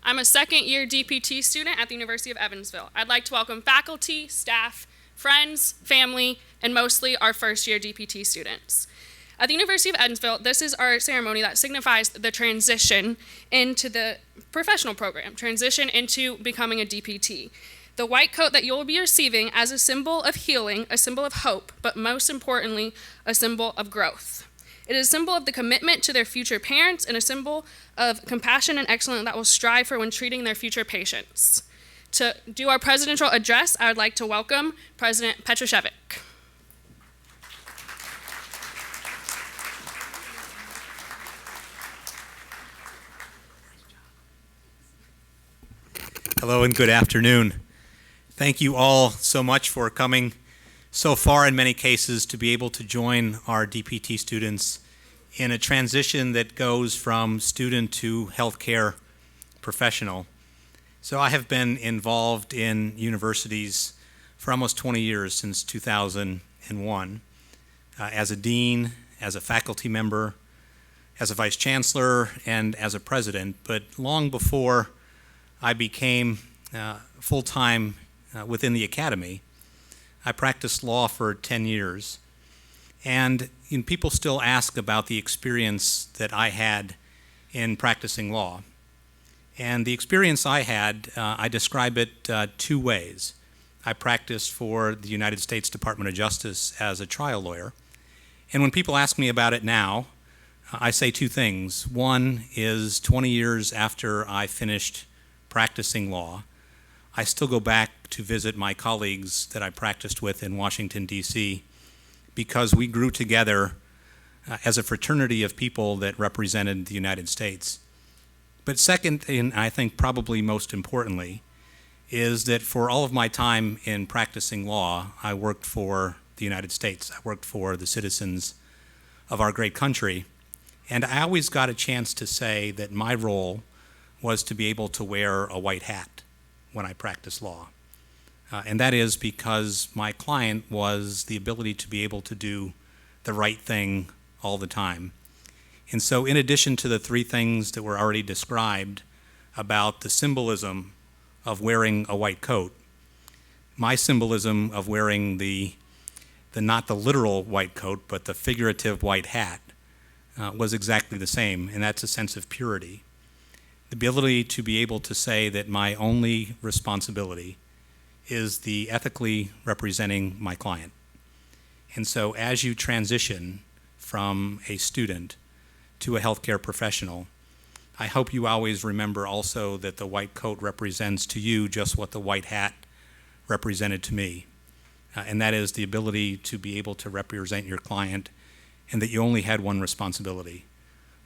I'm a second-year DPT student at the University of Evansville. I'd like to welcome faculty, staff, friends, family, and mostly our first-year DPT students. At the University of Evansville, this is our ceremony that signifies the transition into the professional program, transition into becoming a DPT. The white coat that you'll be receiving as a symbol of healing, a symbol of hope, but most importantly, a symbol of growth. It is a symbol of the commitment to their future parents and a symbol of compassion and excellence that will strive for when treating their future patients. To do our presidential address, I would like to welcome President Petrushevic. Hello and good afternoon. Thank you all so much for coming so far in many cases to be able to join our DPT students in a transition that goes from student to healthcare professional. So I have been involved in universities for almost 20 years, since 2001, as a dean, as a faculty member, as a vice chancellor, and as a president. But long before I became full-time within the academy, I practiced law for 10 years. And people still ask about the experience that I had in practicing law. And the experience I had, I describe it two ways. I practiced for the United States Department of Justice as a trial lawyer. And when people ask me about it now, I say two things. One is 20 years after I finished practicing law, I still go back to visit my colleagues that I practiced with in Washington, D.C., because we grew together as a fraternity of people that represented the United States. But second, and I think probably most importantly, is that for all of my time in practicing law, I worked for the United States. I worked for the citizens of our great country. And I always got a chance to say that my role was to be able to wear a white hat when I practiced law. And that is because my client was the ability to be able to do the right thing all the time. And so in addition to the three things that were already described about the symbolism of wearing a white coat, my symbolism of wearing the not the literal white coat, but the figurative white hat was exactly the same, and that's a sense of purity. The ability to be able to say that my only responsibility is the ethically representing my client. And so as you transition from a student to a healthcare professional, I hope you always remember also that the white coat represents to you just what the white hat represented to me. And that is the ability to be able to represent your client, and that you only had one responsibility.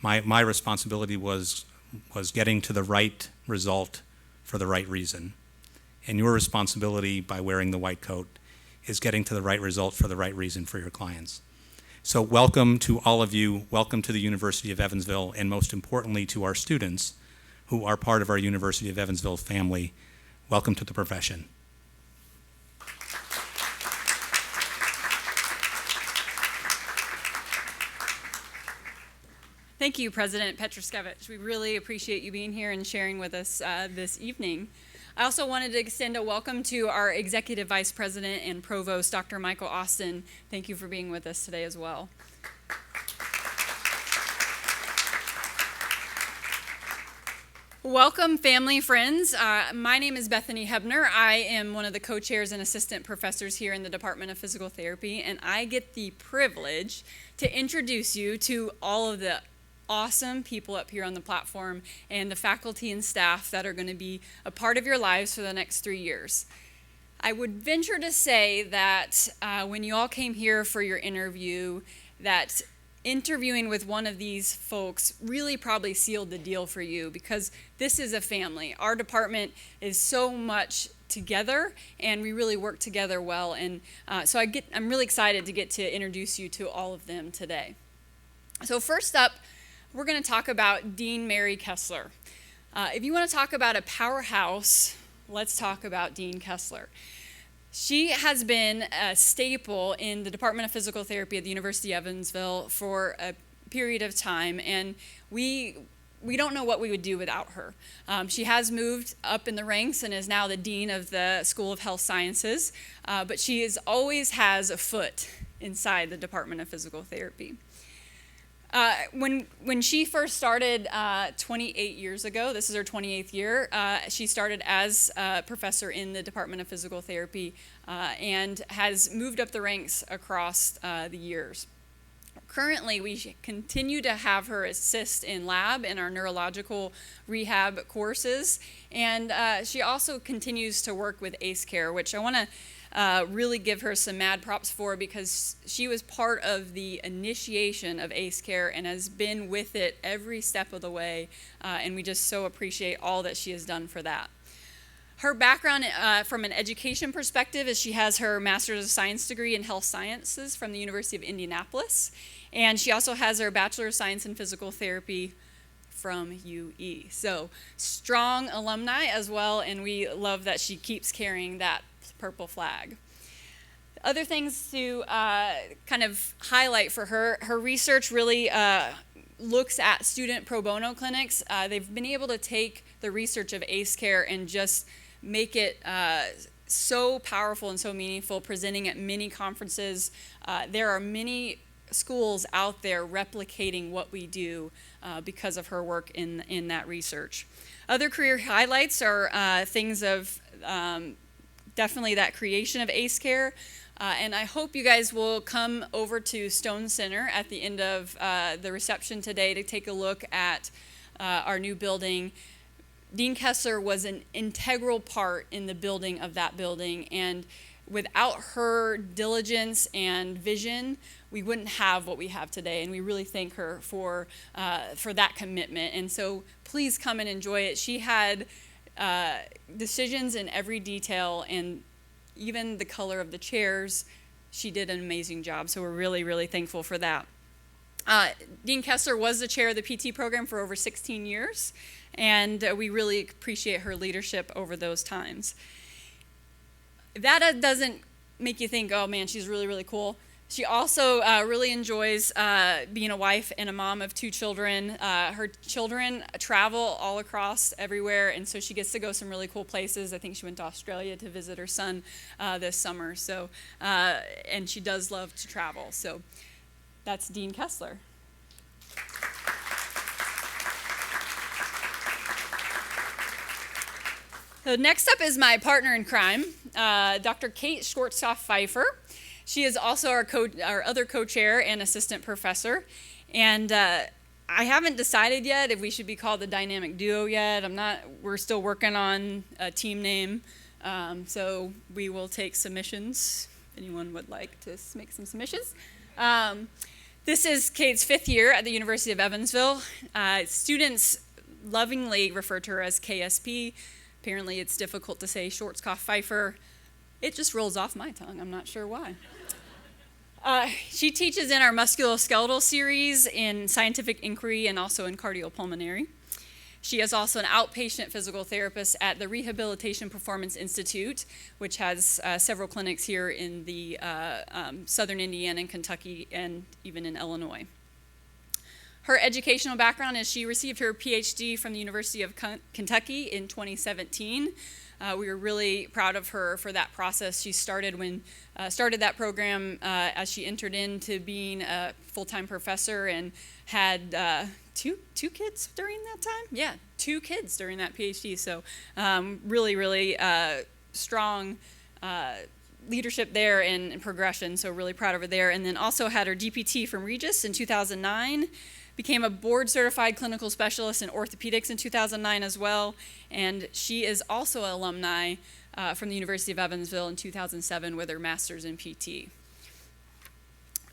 My responsibility was getting to the right result for the right reason. And your responsibility by wearing the white coat is getting to the right result for the right reason for your clients. So welcome to all of you, welcome to the University of Evansville, and most importantly to our students who are part of our University of Evansville family. Welcome to the profession. Thank you, President Petrushevic. We really appreciate you being here and sharing with us this evening. I also wanted to extend a welcome to our Executive Vice President and Provost, Dr. Michael Austin. Thank you for being with us today as well. Welcome, family, friends. My name is Bethany Hebner. I am one of the co-chairs and assistant professors here in the Department of Physical Therapy, and I get the privilege to introduce you to all of the awesome people up here on the platform and the faculty and staff that are going to be a part of your lives for the next 3 years. I would venture to say that when you all came here for your interview, that interviewing with one of these folks really probably sealed the deal for you, because this is a family. Our department is so much together, and we really work together well. And so I'm really excited to get to introduce you to all of them today. So first up, we're going to talk about Dean Mary Kessler. If you want to talk about a powerhouse, let's talk about Dean Kessler. She has been a staple in the Department of Physical Therapy at the University of Evansville for a period of time, and we we don't know what we would do without her. She has moved up in the ranks and is now the dean of the School of Health Sciences, but she always has a foot inside the Department of Physical Therapy. When she first started 28 years ago, this is her 28th year, she started as a professor in the Department of Physical Therapy and has moved up the ranks across the years. Currently, we continue to have her assist in lab in our neurological rehab courses, and she also continues to work with ACE Care, which I want to really give her some mad props for, because she was part of the initiation of ACE Care and has been with it every step of the way, and we just so appreciate all that she has done for that. Her background from an education perspective is she has her Master's of Science degree in Health Sciences from the University of Indianapolis, and she also has her Bachelor of Science in Physical Therapy from UE. So strong alumni as well, and we love that she keeps carrying that purple flag. Other things to kind of highlight for her, her research really looks at student pro bono clinics. They've been able to take the research of ACE Care and just make it so powerful and so meaningful, presenting at many conferences. There are many schools out there replicating what we do because of her work in that research. Other career highlights are things of definitely that creation of ACE Care. And I hope you guys will come over to Stone Center at the end of the reception today to take a look at our new building. Dean Kessler was an integral part in the building of that building, and without her diligence and vision, we wouldn't have what we have today, and we really thank her for that commitment. And so please come and enjoy it. She had decisions in every detail, and even the color of the chairs. She did an amazing job, so we're really, really thankful for that. Dean Kessler was the chair of the PT program for over 16 years, and we really appreciate her leadership over those times. If that doesn't make you think, oh man, she's really, really cool, she also really enjoys being a wife and a mom of 2 children. Her children travel all across everywhere, and so she gets to go some really cool places. I think she went to Australia to visit her son this summer. So, and she does love to travel. So that's Dean Kessler. So next up is my partner in crime, Dr. Kate Schwarzkopf-Pfeiffer. She is also our other co-chair and assistant professor. And I haven't decided yet if we should be called the dynamic duo yet. We're still working on a team name. So we will take submissions if anyone would like to make some submissions. This is Kate's 5th year at the University of Evansville. Students lovingly refer to her as KSP. Apparently it's difficult to say Schwarzkopf-Pfeiffer. It just rolls off my tongue. I'm not sure why. She teaches in our musculoskeletal series in scientific inquiry and also in cardiopulmonary. She is also an outpatient physical therapist at the Rehabilitation Performance Institute, which has several clinics here in the southern Indiana and Kentucky and even in Illinois. Her educational background is she received her PhD from the University of Kentucky in 2017. We were really proud of her for that process. She started that program as she entered into being a full-time professor and had two kids during that time? Yeah, 2 kids during that PhD. So really, really strong leadership there and progression. So really proud of her there. And then also had her DPT from Regis in 2009. Became a board-certified clinical specialist in orthopedics in 2009 as well, and she is also an alumni from the University of Evansville in 2007 with her master's in PT.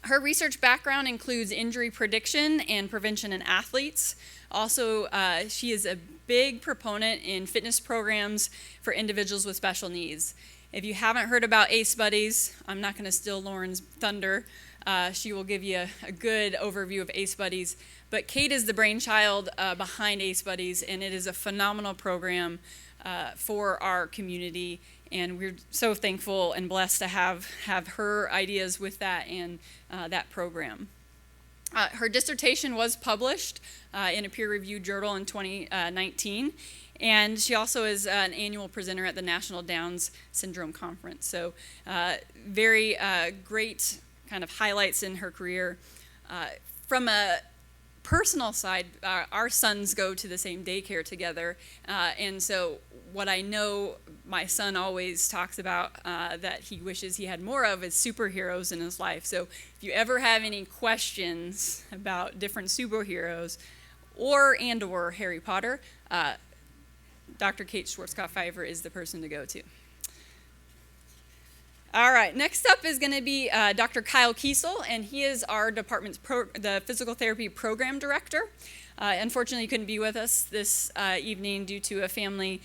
Her research background includes injury prediction and prevention in athletes. Also, she is a big proponent in fitness programs for individuals with special needs. If you haven't heard about ACE Buddies, I'm not going to steal Lauren's thunder. She will give you a good overview of ACE Buddies. But Kate is the brainchild behind ACE Buddies, and it is a phenomenal program for our community. And we're so thankful and blessed to have her ideas with that and that program. Her dissertation was published in a peer-reviewed journal in 2019, and she also is an annual presenter at the National Downs Syndrome Conference. So very great kind of highlights in her career. From a personal side, our sons go to the same daycare together, and so what I know my son always talks about that he wishes he had more of is superheroes in his life. So if you ever have any questions about different superheroes or Harry Potter, Dr. Kate Schwarzkopf-Pfeiffer is the person to go to. All right, next up is going to be Dr. Kyle Kiesel, and he is our department's the physical therapy program director. Unfortunately, he couldn't be with us this evening due to a family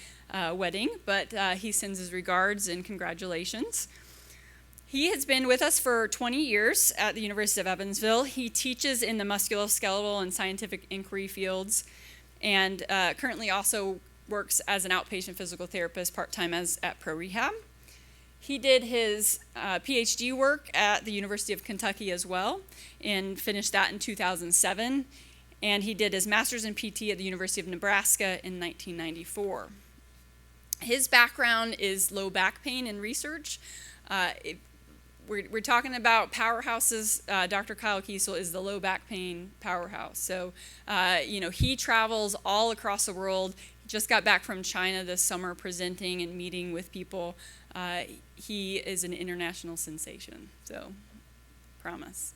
wedding, but he sends his regards and congratulations. He has been with us for 20 years at the University of Evansville. He teaches in the musculoskeletal and scientific inquiry fields, and currently also works as an outpatient physical therapist part-time at Pro Rehab. He did his PhD work at the University of Kentucky as well, and finished that in 2007. And he did his master's in PT at the University of Nebraska in 1994. His background is low back pain and research. We're talking about powerhouses. Dr. Kyle Kiesel is the low back pain powerhouse. So, he travels all across the world. He just got back from China this summer presenting and meeting with people. He is an international sensation, so promise.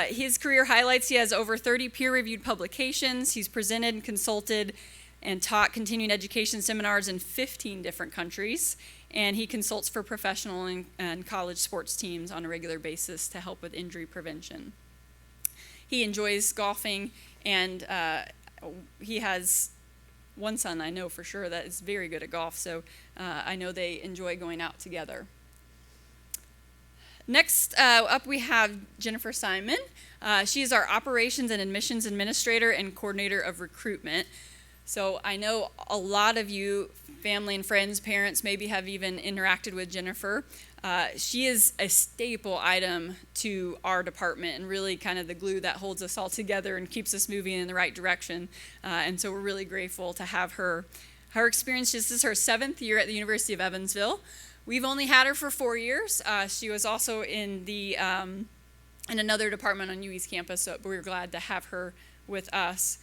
His career highlights: he has over 30 peer-reviewed publications. He's presented and consulted and taught continuing education seminars in 15 different countries. And he consults for professional and college sports teams on a regular basis to help with injury prevention. He enjoys golfing, and he has one son I know for sure that is very good at golf, so I know they enjoy going out together. Next up we have Jennifer Simon. She is our operations and admissions administrator and coordinator of recruitment. So I know a lot of you, family and friends, parents, maybe have even interacted with Jennifer. She is a staple item to our department and really kind of the glue that holds us all together and keeps us moving in the right direction. And so we're really grateful to have her. Her experience, this is her 7th year at the University of Evansville. We've only had her for 4 years. She was also in another department on UE's campus, so we're glad to have her with us.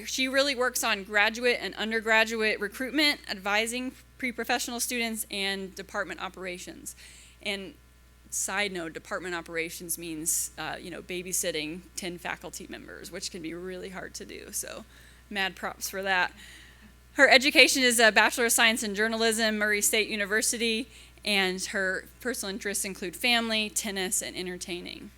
She really works on graduate and undergraduate recruitment, advising pre-professional students, and department operations. And side note, department operations means babysitting 10 faculty members, which can be really hard to do. So mad props for that. Her education is a Bachelor of Science in Journalism, Murray State University, and her personal interests include family, tennis, and entertaining.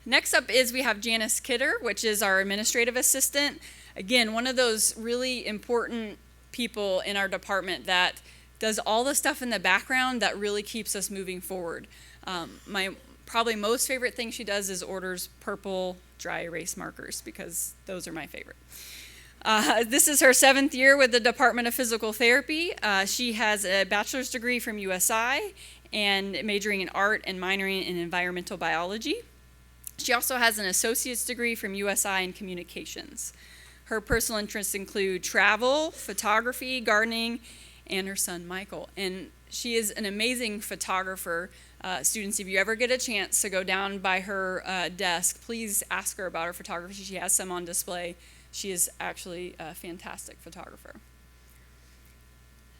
Next up is we have Janice Kidder, which is our administrative assistant. Again, one of those really important people in our department that does all the stuff in the background that really keeps us moving forward. My probably most favorite thing she does is orders purple dry erase markers, because those are my favorite. This is her 7th year with the Department of Physical Therapy. She has a bachelor's degree from USI and majoring in art and minoring in environmental biology. She also has an associate's degree from USI in communications. Her personal interests include travel, photography, gardening, and her son Michael. And she is an amazing photographer. Students, if you ever get a chance to go down by her desk, please ask her about her photography. She has some on display. She is actually a fantastic photographer.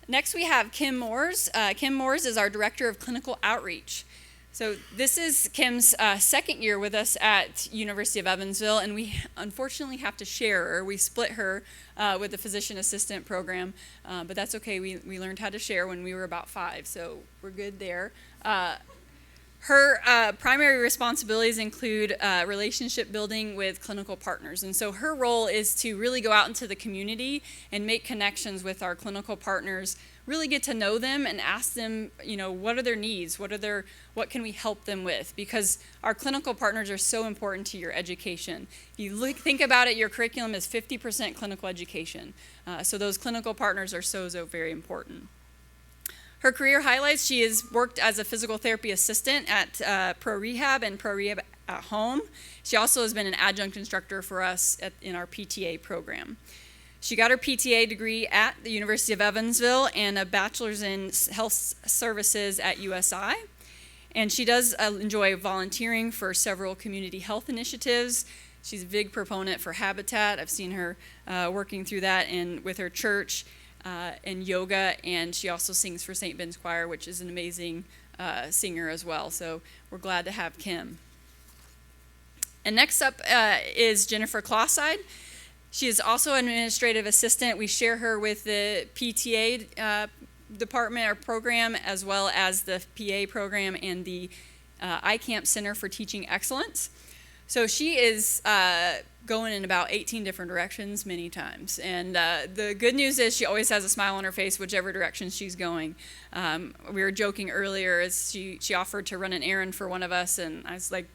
Next we have Kim Moores. Kim Moores is our Director of Clinical Outreach. So this is Kim's 2nd year with us at University of Evansville, and we unfortunately have to share her. We split her with the physician assistant program, but that's okay. We learned how to share when we were about 5, so we're good there. Her primary responsibilities include relationship building with clinical partners. And so her role is to really go out into the community and make connections with our clinical partners, really get to know them and ask them, what are their needs? What can we help them with? Because our clinical partners are so important to your education. If you think about it, your curriculum is 50% clinical education. So those clinical partners are so very important. Her career highlights: she has worked as a physical therapy assistant at Pro Rehab and Pro Rehab at home. She also has been an adjunct instructor for us in our PTA program. She got her PTA degree at the University of Evansville and a bachelor's in health services at USI. And she does enjoy volunteering for several community health initiatives. She's a big proponent for Habitat. I've seen her working through that and with her church and yoga, and she also sings for St. Ben's Choir, which is an amazing singer as well. So we're glad to have Kim. And next up is Jennifer Clauside. She is also an administrative assistant. We share her with the PTA department or program, as well as the PA program and the Eykamp Center for Teaching Excellence. So she is going in about 18 different directions many times. And the good news is she always has a smile on her face whichever direction she's going. We were joking earlier as she offered to run an errand for one of us, and I was like,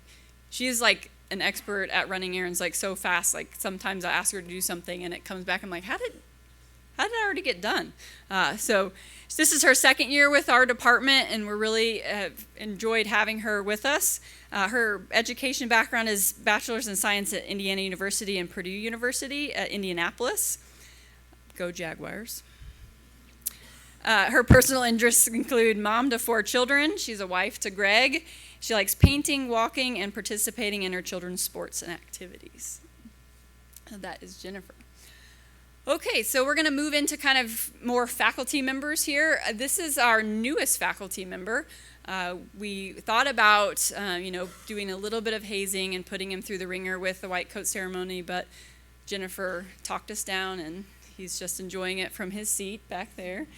she's like an expert at running errands, like so fast. Like sometimes I ask her to do something and it comes back, I'm like, how did it already get done? So this is her second year with our department, and we're really enjoyed having her with us. Her education background is bachelor's in science at Indiana University and Purdue University at Indianapolis. Go Jaguars. Her personal interests include mom to 4 children. She's a wife to Greg. She likes painting, walking, and participating in her children's sports and activities. That is Jennifer. Okay, so we're going to move into kind of more faculty members here. This is our newest faculty member. We thought about, doing a little bit of hazing and putting him through the ringer with the white coat ceremony, but Jennifer talked us down, and he's just enjoying it from his seat back there.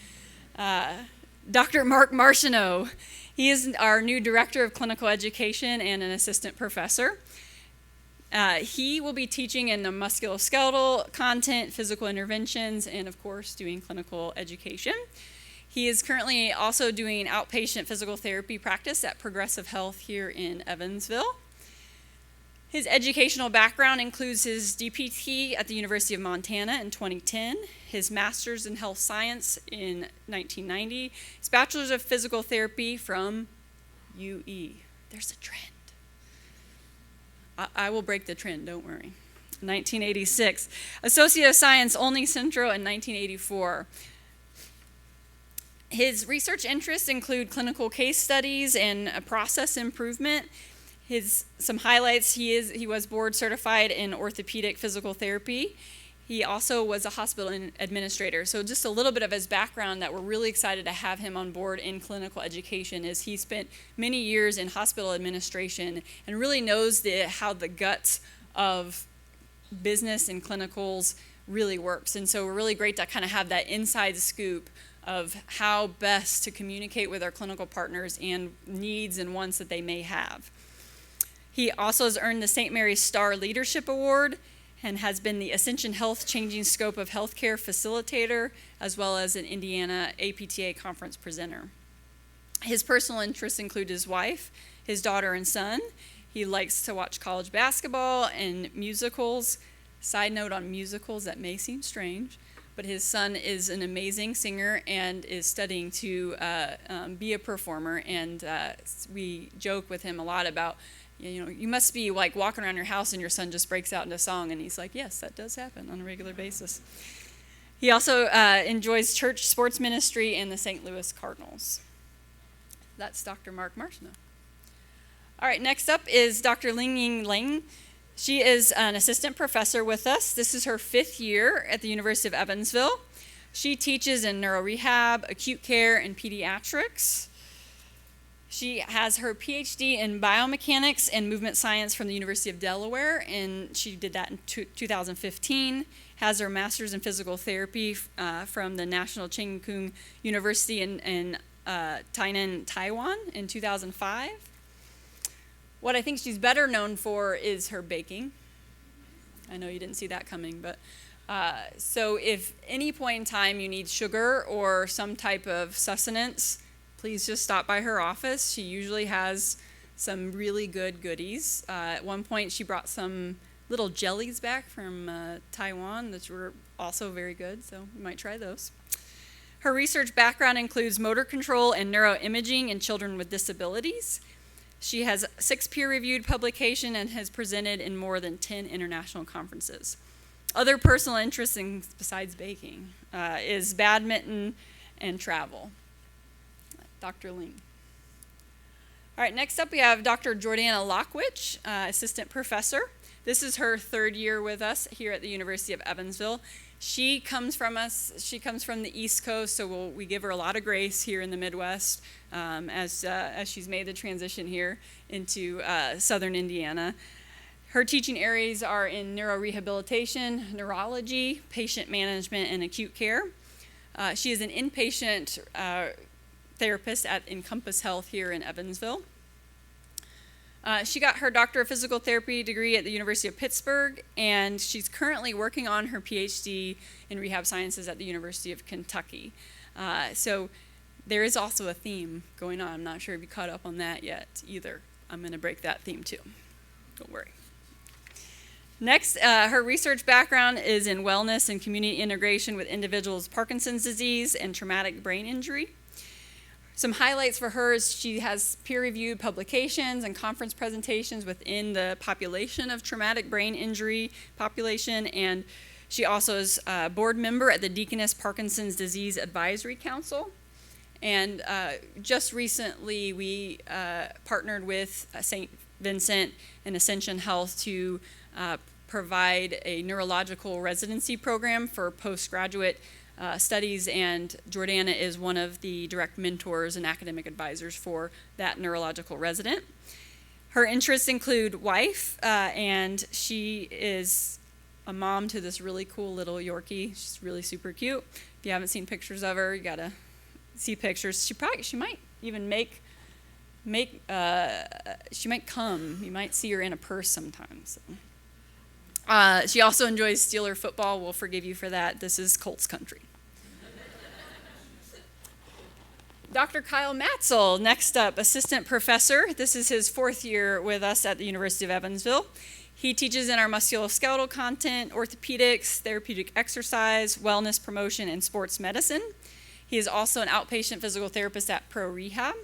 Dr. Mark Martineau. He is our new Director of Clinical Education and an assistant professor. He will be teaching in the musculoskeletal content, physical interventions, and of course doing clinical education. He is currently also doing outpatient physical therapy practice at Progressive Health here in Evansville. His educational background includes his DPT at the University of Montana in 2010, his master's in health science in 1990, his bachelor's of physical therapy from UE. There's a trend. I will break the trend, don't worry. 1986. Associate of Science Olney Central in 1984. His research interests include clinical case studies and process improvement. Some highlights, he was board certified in orthopedic physical therapy. He also was a hospital administrator. So just a little bit of his background that we're really excited to have him on board in clinical education is he spent many years in hospital administration and really knows how the guts of business and clinicals really works. And so we're really great to kind of have that inside scoop of how best to communicate with our clinical partners and needs and wants that they may have. He also has earned the St. Mary's Star Leadership Award and has been the Ascension Health Changing Scope of Healthcare Facilitator, as well as an Indiana APTA conference presenter. His personal interests include his wife, his daughter and son. He likes to watch college basketball and musicals. Side note on musicals, that may seem strange, but his son is an amazing singer and is studying to be a performer, and we joke with him a lot about, you must be like walking around your house and your son just breaks out into song, and he's like, yes, that does happen on a regular basis. He also enjoys church sports ministry and the St. Louis Cardinals. That's Dr. Mark Martineau. All right, next up is Dr. Lingying Ling. She is an assistant professor with us. This is her 5th year at the University of Evansville. She teaches in neurorehab, acute care, and pediatrics. She has her PhD in biomechanics and movement science from the University of Delaware, and she did that in 2015. Has her master's in physical therapy from the National Cheng Kung University in Tainan, Taiwan in 2005. What I think she's better known for is her baking. I know you didn't see that coming, but so if any point in time you need sugar or some type of sustenance, please just stop by her office. She usually has some really good goodies. At one point, she brought some little jellies back from Taiwan that were also very good, so you might try those. Her research background includes motor control and neuroimaging in children with disabilities. She has 6 peer-reviewed publications and has presented in more than 10 international conferences. Other personal interests, besides baking, is badminton and travel. Dr. Ling. All right, next up we have Dr. Jordana Lockwich, assistant professor. This is her 3rd year with us here at the University of Evansville. She comes from the East Coast, so we give her a lot of grace here in the Midwest as she's made the transition here into Southern Indiana. Her teaching areas are in neurorehabilitation, neurology, patient management, and acute care. She is an inpatient therapist at Encompass Health here in Evansville. She got her Doctor of Physical Therapy degree at the University of Pittsburgh, and she's currently working on her PhD in rehab sciences at the University of Kentucky. So there is also a theme going on. I'm not sure if you caught up on that yet either. I'm going to break that theme too. Don't worry. Next, her research background is in wellness and community integration with individuals with Parkinson's disease and traumatic brain injury. Some highlights for her is she has peer-reviewed publications and conference presentations within the population of traumatic brain injury population, and she also is a board member at the Deaconess Parkinson's Disease Advisory Council. And just recently, we partnered with St. Vincent and Ascension Health to provide a neurological residency program for postgraduate studies, and Jordana is one of the direct mentors and academic advisors for that neurological resident. Her interests include wife, and she is a mom to this really cool little Yorkie. She's really super cute. If you haven't seen pictures of her, you gotta see pictures. She might even she might come. You might see her in a purse sometimes. She also enjoys Steeler football. We'll forgive you for that. This is Colts country. Dr. Kyle Matzel, next up, assistant professor. This is his 4th year with us at the University of Evansville. He teaches in our musculoskeletal content, orthopedics, therapeutic exercise, wellness promotion, and sports medicine. He is also an outpatient physical therapist at Pro Rehab.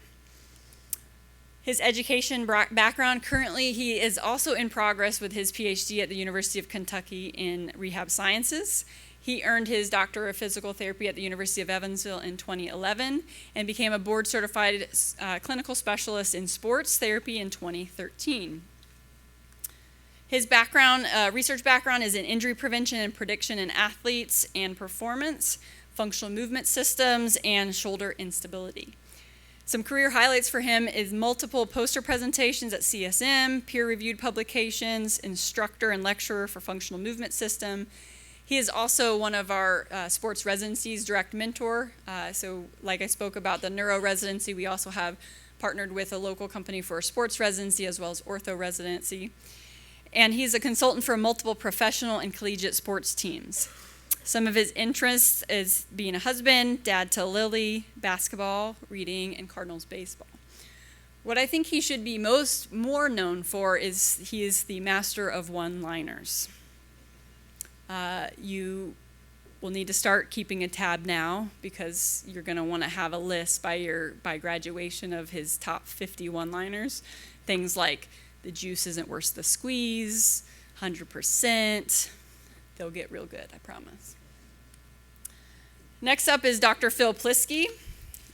His education background, currently he is also in progress with his PhD at the University of Kentucky in rehab sciences. He earned his Doctor of Physical Therapy at the University of Evansville in 2011 and became a board-certified clinical specialist in sports therapy in 2013. His research background is in injury prevention and prediction in athletes and performance, functional movement systems, and shoulder instability. Some career highlights for him is multiple poster presentations at CSM, peer-reviewed publications, instructor and lecturer for functional movement system. He is also one of our sports residencies direct mentor. So like I spoke about the neuro residency, we also have partnered with a local company for a sports residency as well as ortho residency. And he's a consultant for multiple professional and collegiate sports teams. Some of his interests is being a husband, dad to Lily, basketball, reading, and Cardinals baseball. What I think he should be more known for is he is the master of one-liners. You will need to start keeping a tab now because you're going to want to have a list by graduation of his top 50 one-liners. Things like the juice isn't worth the squeeze, 100%. They'll get real good, I promise. Next up is Dr. Phil Plisky.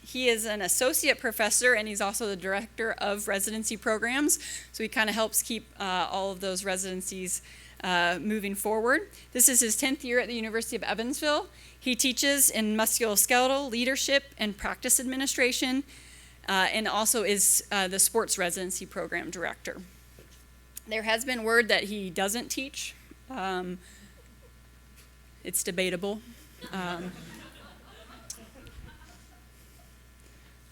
He is an associate professor, and he's also the director of residency programs, so he kind of helps keep all of those residencies moving forward. This is his 10th year at the University of Evansville. He teaches in musculoskeletal, leadership, and practice administration, and also is the sports residency program director. There has been word that he doesn't teach. It's debatable.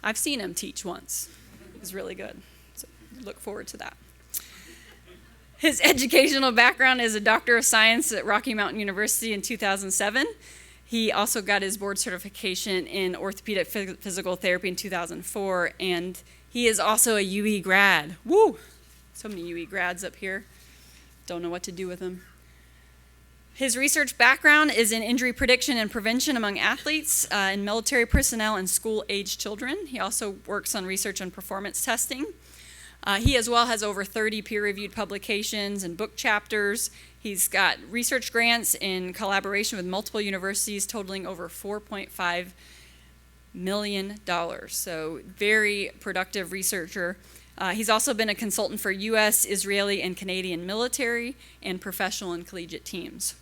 I've seen him teach once. It was really good. So look forward to that. His educational background is a Doctor of Science at Rocky Mountain University in 2007. He also got his board certification in orthopedic physical therapy in 2004, and he is also a UE grad. Woo! So many UE grads up here. Don't know what to do with them. His research background is in injury prediction and prevention among athletes, in military personnel, and school-aged children. He also works on research on performance testing. He as well has over 30 peer-reviewed publications and book chapters. He's got research grants in collaboration with multiple universities totaling over $4.5 million. So very productive researcher. He's also been a consultant for U.S., Israeli, and Canadian military and professional and collegiate teams.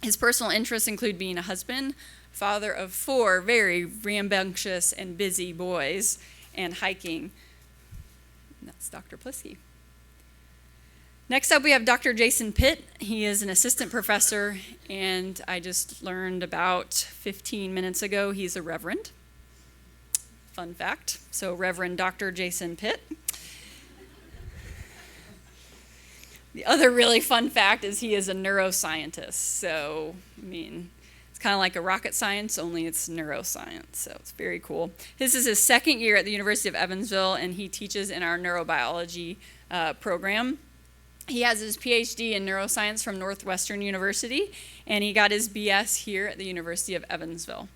His personal interests include being a husband, father of 4 very rambunctious and busy boys, and hiking. And that's Dr. Plisky. Next up, we have Dr. Jason Pitt. He is an assistant professor, and I just learned about 15 minutes ago he's a reverend. Fun fact. So Reverend Dr. Jason Pitt. The other really fun fact is he is a neuroscientist. So, I mean, it's kind of like a rocket science, only it's neuroscience. So it's very cool. This is his second year at the University of Evansville, and he teaches in our neurobiology program. He has his PhD in neuroscience from Northwestern University, and he got his BS here at the University of Evansville.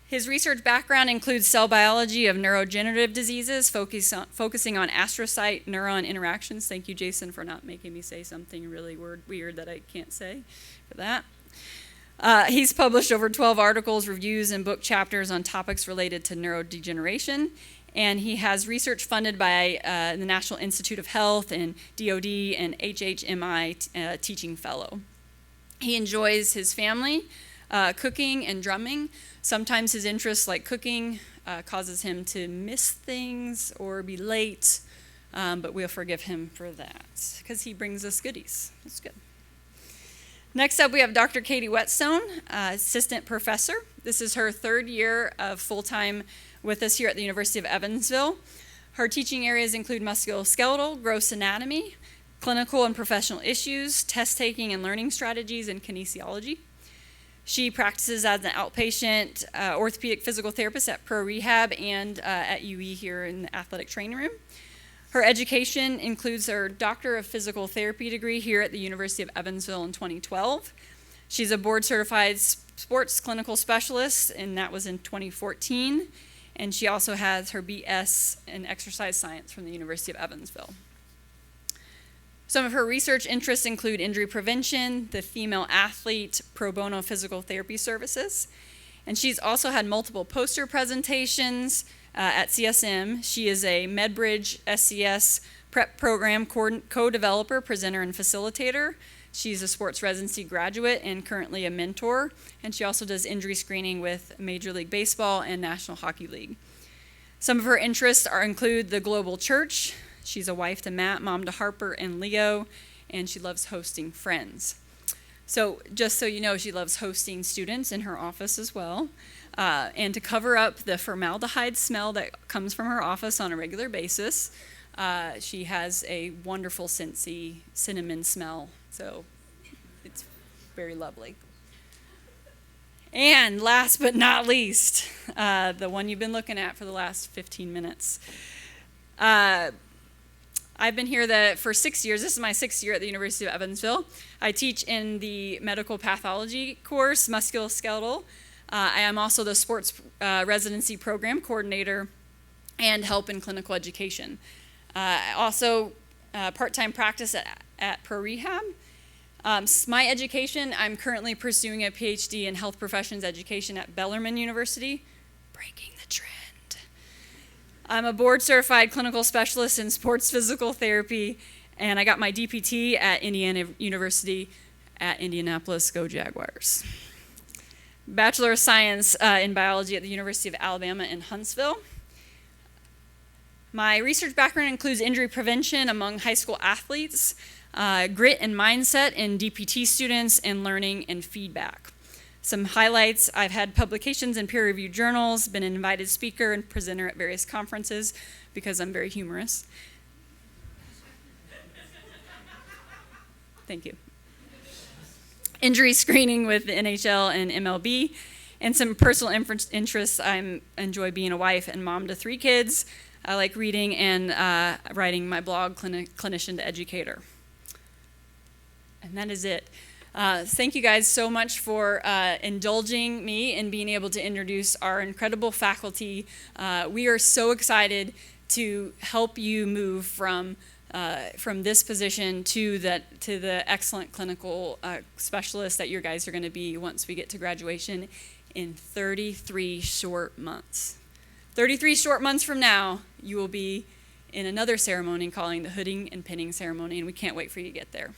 His research background includes cell biology of neurodegenerative diseases, focusing on astrocyte neuron interactions. Thank you, Jason, for not making me say something really weird that I can't say for that. He's published over 12 articles, reviews, and book chapters on topics related to neurodegeneration. And he has research funded by the National Institute of Health and DOD and HHMI teaching fellow. He enjoys his family, cooking, and drumming. Sometimes his interests, like cooking, causes him to miss things or be late, but we'll forgive him for that because he brings us goodies. That's good. Next up, we have Dr. Katie Whetstone, assistant professor. This is her 3rd year of full-time with us here at the University of Evansville. Her teaching areas include musculoskeletal, gross anatomy, clinical and professional issues, test-taking and learning strategies, and kinesiology. She practices as an outpatient orthopedic physical therapist at Pro Rehab and at UE here in the athletic training room. Her education includes her Doctor of Physical Therapy degree here at the University of Evansville in 2012. She's a board-certified sports clinical specialist, and that was in 2014. And she also has her BS in exercise science from the University of Evansville. Some of her research interests include injury prevention, the female athlete, pro bono physical therapy services. And she's also had multiple poster presentations at CSM. She is a MedBridge SCS prep program co-developer, presenter, and facilitator. She's a sports residency graduate and currently a mentor. And she also does injury screening with Major League Baseball and National Hockey League. Some of her interests include the global church. She's a wife to Matt, mom to Harper and Leo, and she loves hosting friends. So just so you know, she loves hosting students in her office as well. And to cover up the formaldehyde smell that comes from her office on a regular basis, she has a wonderful Scentsy cinnamon smell. So it's very lovely. And last but not least, the one you've been looking at for the last 15 minutes. I've been here for 6 years. This is my 6th year at the University of Evansville. I teach in the medical pathology course, musculoskeletal. I am also the sports residency program coordinator and help in clinical education. Also, part-time practice at Pro Rehab. My education, I'm currently pursuing a PhD in health professions education at Bellarmine University, breaking the trend. I'm a board-certified clinical specialist in sports physical therapy, and I got my DPT at Indiana University at Indianapolis. Go Jaguars. Bachelor of Science in Biology at the University of Alabama in Huntsville. My research background includes injury prevention among high school athletes, grit and mindset in DPT students, and learning and feedback. Some highlights: I've had publications in peer-reviewed journals, been an invited speaker and presenter at various conferences because I'm very humorous. Thank you. Injury screening with the NHL and MLB, and some personal interests. I enjoy being a wife and mom to 3 kids. I like reading and writing my blog, Clinician to Educator. And that is it. Thank you guys so much for indulging me in being able to introduce our incredible faculty. We are so excited to help you move from this position to the excellent clinical specialist that you guys are going to be once we get to graduation in 33 short months. 33 short months from now, you will be in another ceremony calling the hooding and pinning ceremony, and we can't wait for you to get there.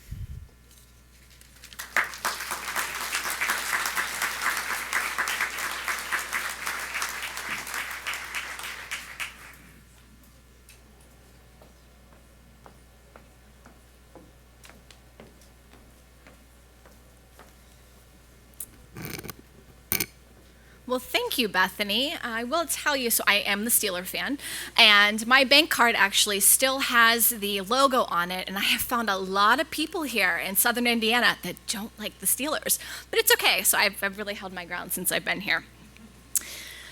Well, thank you, Bethany. I will tell you, so I am the Steeler fan, and my bank card actually still has the logo on it, and I have found a lot of people here in Southern Indiana that don't like the Steelers, but it's okay, so I've really held my ground since I've been here.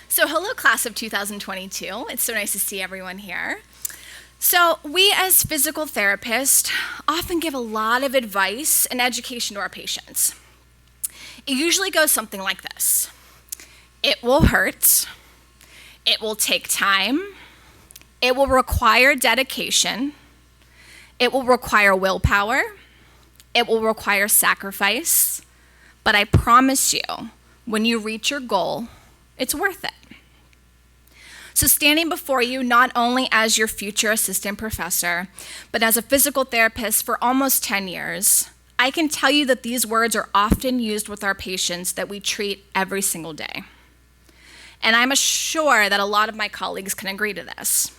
So hello, class of 2022. It's so nice to see everyone here. So we as physical therapists often give a lot of advice and education to our patients. It usually goes something like this. It will hurt, it will take time, it will require dedication, it will require willpower, it will require sacrifice, but I promise you, when you reach your goal, it's worth it. So standing before you, not only as your future assistant professor, but as a physical therapist for almost 10 years, I can tell you that these words are often used with our patients that we treat every single day. And I'm sure that a lot of my colleagues can agree to this.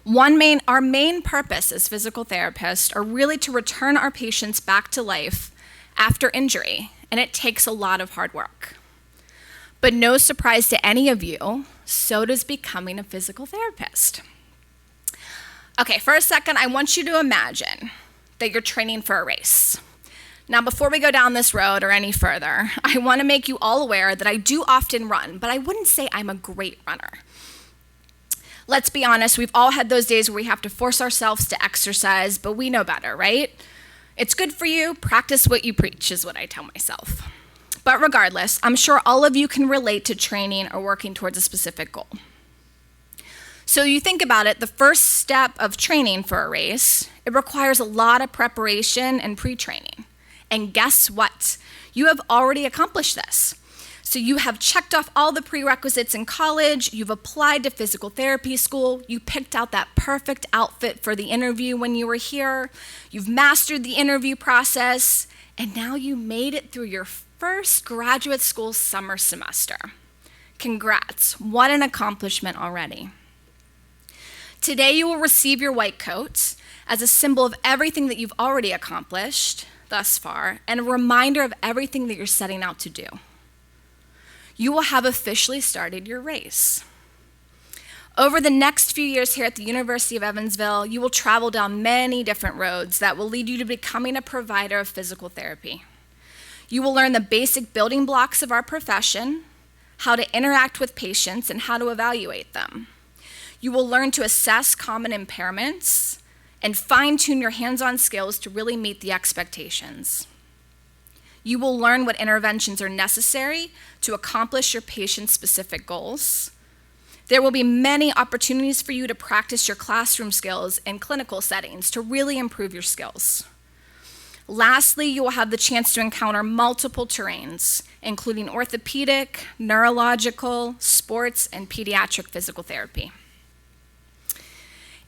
Our main purpose as physical therapists are really to return our patients back to life after injury, and it takes a lot of hard work. But no surprise to any of you, so does becoming a physical therapist. Okay, for a second, I want you to imagine that you're training for a race. Now, before we go down this road or any further, I want to make you all aware that I do often run, but I wouldn't say I'm a great runner. Let's be honest, we've all had those days where we have to force ourselves to exercise, but we know better, right? It's good for you, practice what you preach is what I tell myself. But regardless, I'm sure all of you can relate to training or working towards a specific goal. So you think about it, the first step of training for a race, it requires a lot of preparation and pre-training. And guess what? You have already accomplished this. So you have checked off all the prerequisites in college, you've applied to physical therapy school, you picked out that perfect outfit for the interview when you were here, you've mastered the interview process, and now you made it through your first graduate school summer semester. Congrats, what an accomplishment already. Today you will receive your white coat as a symbol of everything that you've already accomplished thus far, and a reminder of everything that you're setting out to do. You will have officially started your race. Over the next few years here at the University of Evansville, you will travel down many different roads that will lead you to becoming a provider of physical therapy. You will learn the basic building blocks of our profession, how to interact with patients, and how to evaluate them. You will learn to assess common impairments, and fine-tune your hands-on skills to really meet the expectations. You will learn what interventions are necessary to accomplish your patient's specific goals. There will be many opportunities for you to practice your classroom skills in clinical settings to really improve your skills. Lastly, you will have the chance to encounter multiple terrains, including orthopedic, neurological, sports, and pediatric physical therapy.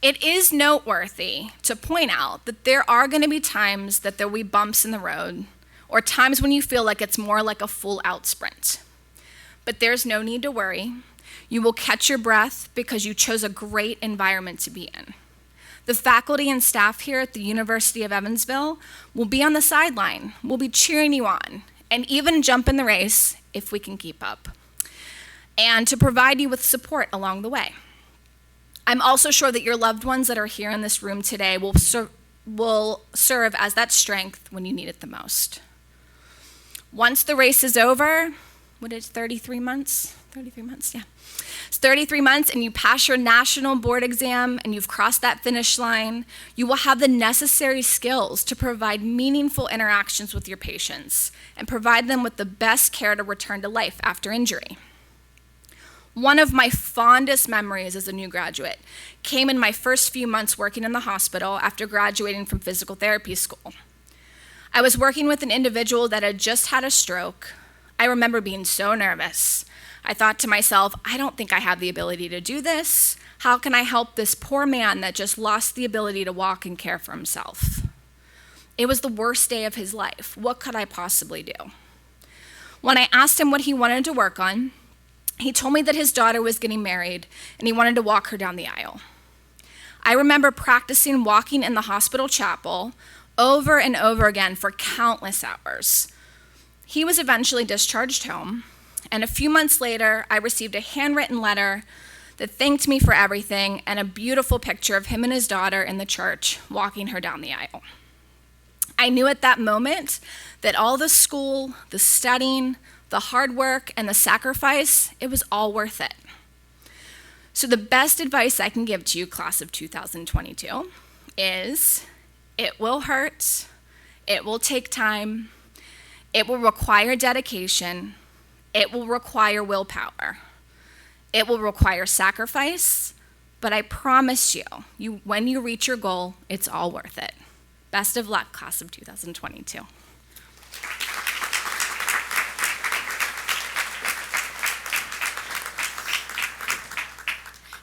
It is noteworthy to point out that there are going to be times that there will be bumps in the road, or times when you feel like it's more like a full-out sprint. But there's no need to worry. You will catch your breath because you chose a great environment to be in. The faculty and staff here at the University of Evansville will be on the sideline, will be cheering you on, and even jump in the race if we can keep up, and to provide you with support along the way. I'm also sure that your loved ones that are here in this room today will serve as that strength when you need it the most. Once the race is over, 33 months? 33 months, yeah. It's 33 months and you pass your national board exam and you've crossed that finish line, you will have the necessary skills to provide meaningful interactions with your patients and provide them with the best care to return to life after injury. One of my fondest memories as a new graduate came in my first few months working in the hospital after graduating from physical therapy school. I was working with an individual that had just had a stroke. I remember being so nervous. I thought to myself, I don't think I have the ability to do this. How can I help this poor man that just lost the ability to walk and care for himself? It was the worst day of his life. What could I possibly do? When I asked him what he wanted to work on, he told me that his daughter was getting married and he wanted to walk her down the aisle. I remember practicing walking in the hospital chapel over and over again for countless hours. He was eventually discharged home, and a few months later, I received a handwritten letter that thanked me for everything and a beautiful picture of him and his daughter in the church walking her down the aisle. I knew at that moment that all the school, the studying, the hard work, and the sacrifice, it was all worth it. So the best advice I can give to you, class of 2022, is it will hurt, it will take time, it will require dedication, it will require willpower, it will require sacrifice, but I promise you, when you reach your goal, it's all worth it. Best of luck, class of 2022.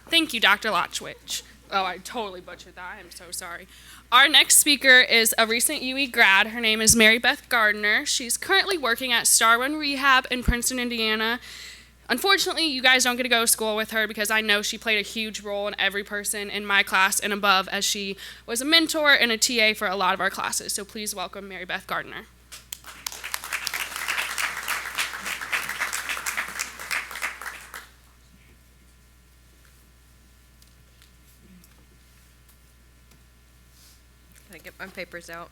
Thank you, Dr. Lochwich. Oh, I totally butchered that. I'm so sorry. Our next speaker is a recent UE grad. Her name is Mary Beth Gardner. She's currently working at Star One Rehab in Princeton, Indiana. Unfortunately, you guys don't get to go to school with her because I know she played a huge role in every person in my class and above, as she was a mentor and a TA for a lot of our classes. So please welcome Mary Beth Gardner. Can I get my papers out?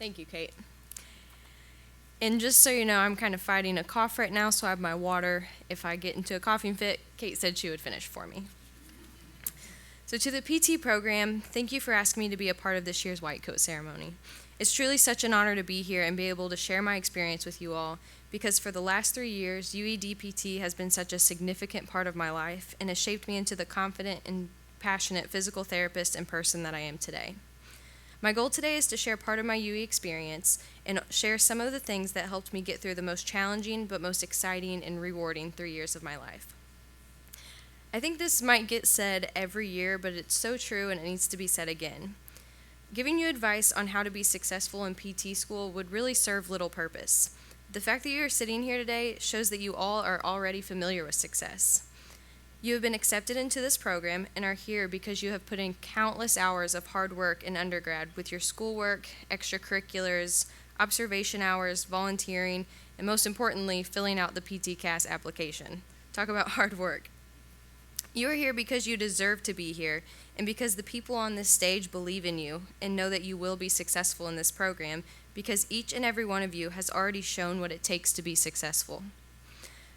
Thank you, Kate. And just so you know, I'm kind of fighting a cough right now, so I have my water. If I get into a coughing fit, Kate said she would finish for me. So to the PT program, thank you for asking me to be a part of this year's white coat ceremony. It's truly such an honor to be here and be able to share my experience with you all, because for the last 3 years, UEDPT has been such a significant part of my life and has shaped me into the confident and passionate physical therapist and person that I am today. My goal today is to share part of my UE experience and share some of the things that helped me get through the most challenging but most exciting and rewarding 3 years of my life. I think this might get said every year, but it's so true and it needs to be said again. Giving you advice on how to be successful in PT school would really serve little purpose. The fact that you are sitting here today shows that you all are already familiar with success. You have been accepted into this program and are here because you have put in countless hours of hard work in undergrad with your schoolwork, extracurriculars, observation hours, volunteering, and most importantly, filling out the PT-CAS application. Talk about hard work. You are here because you deserve to be here and because the people on this stage believe in you and know that you will be successful in this program because each and every one of you has already shown what it takes to be successful.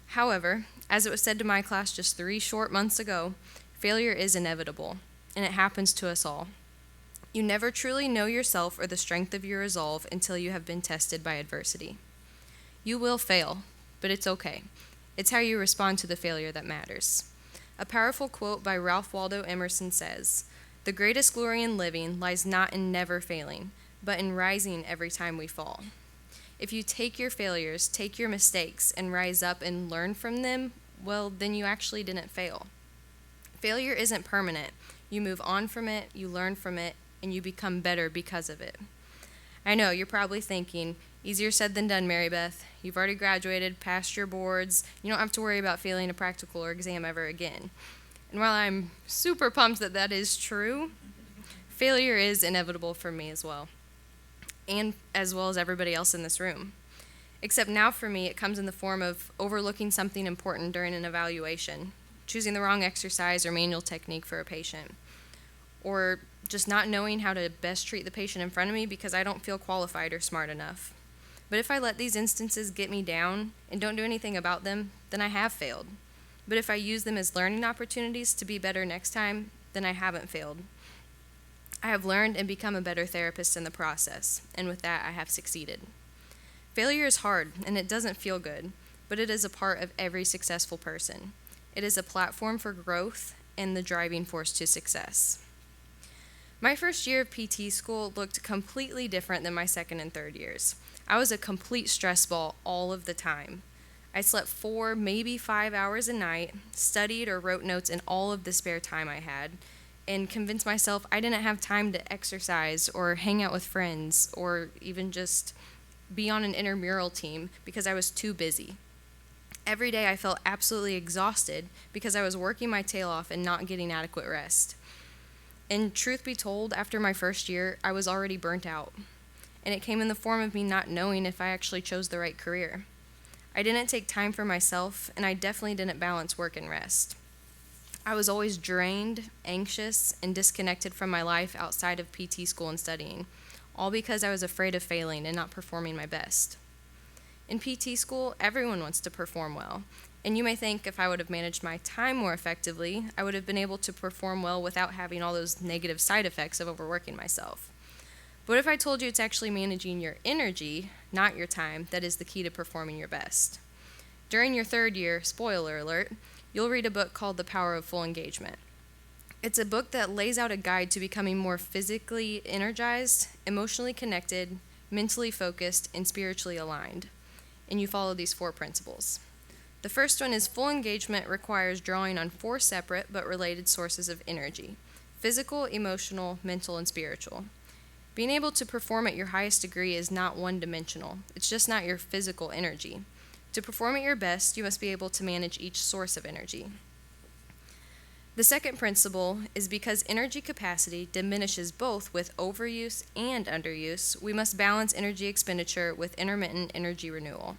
However, as it was said to my class just 3 short months ago, failure is inevitable, and it happens to us all. You never truly know yourself or the strength of your resolve until you have been tested by adversity. You will fail, but it's okay. It's how you respond to the failure that matters. A powerful quote by Ralph Waldo Emerson says, "The greatest glory in living lies not in never failing, but in rising every time we fall." If you take your failures, take your mistakes, and rise up and learn from them, well, then you actually didn't fail. Failure isn't permanent. You move on from it, you learn from it, and you become better because of it. I know, you're probably thinking, easier said than done, Mary Beth. You've already graduated, passed your boards. You don't have to worry about failing a practical or exam ever again. And while I'm super pumped that that is true, failure is inevitable for me as well. And as well as everybody else in this room. Except now for me, it comes in the form of overlooking something important during an evaluation, choosing the wrong exercise or manual technique for a patient, or just not knowing how to best treat the patient in front of me because I don't feel qualified or smart enough. But if I let these instances get me down and don't do anything about them, then I have failed. But if I use them as learning opportunities to be better next time, then I haven't failed. I have learned and become a better therapist in the process, and with that, I have succeeded. Failure is hard, and it doesn't feel good, but it is a part of every successful person. It is a platform for growth and the driving force to success. My first year of PT school looked completely different than my second and third years. I was a complete stress ball all of the time. I slept 4, maybe 5 hours a night, studied or wrote notes in all of the spare time I had, and convinced myself I didn't have time to exercise or hang out with friends or even just be on an intramural team because I was too busy. Every day I felt absolutely exhausted because I was working my tail off and not getting adequate rest. And truth be told, after my first year, I was already burnt out. And it came in the form of me not knowing if I actually chose the right career. I didn't take time for myself, and I definitely didn't balance work and rest. I was always drained, anxious, and disconnected from my life outside of PT school and studying, all because I was afraid of failing and not performing my best. In PT school, everyone wants to perform well, and you may think if I would have managed my time more effectively, I would have been able to perform well without having all those negative side effects of overworking myself. But if I told you it's actually managing your energy, not your time, that is the key to performing your best. During your third year, spoiler alert, you'll read a book called The Power of Full Engagement. It's a book that lays out a guide to becoming more physically energized, emotionally connected, mentally focused, and spiritually aligned. And you follow these 4 principles. The first one is full engagement requires drawing on 4 separate but related sources of energy: physical, emotional, mental, and spiritual. Being able to perform at your highest degree is not one-dimensional. It's just not your physical energy. To perform at your best, you must be able to manage each source of energy. The second principle is because energy capacity diminishes both with overuse and underuse, we must balance energy expenditure with intermittent energy renewal.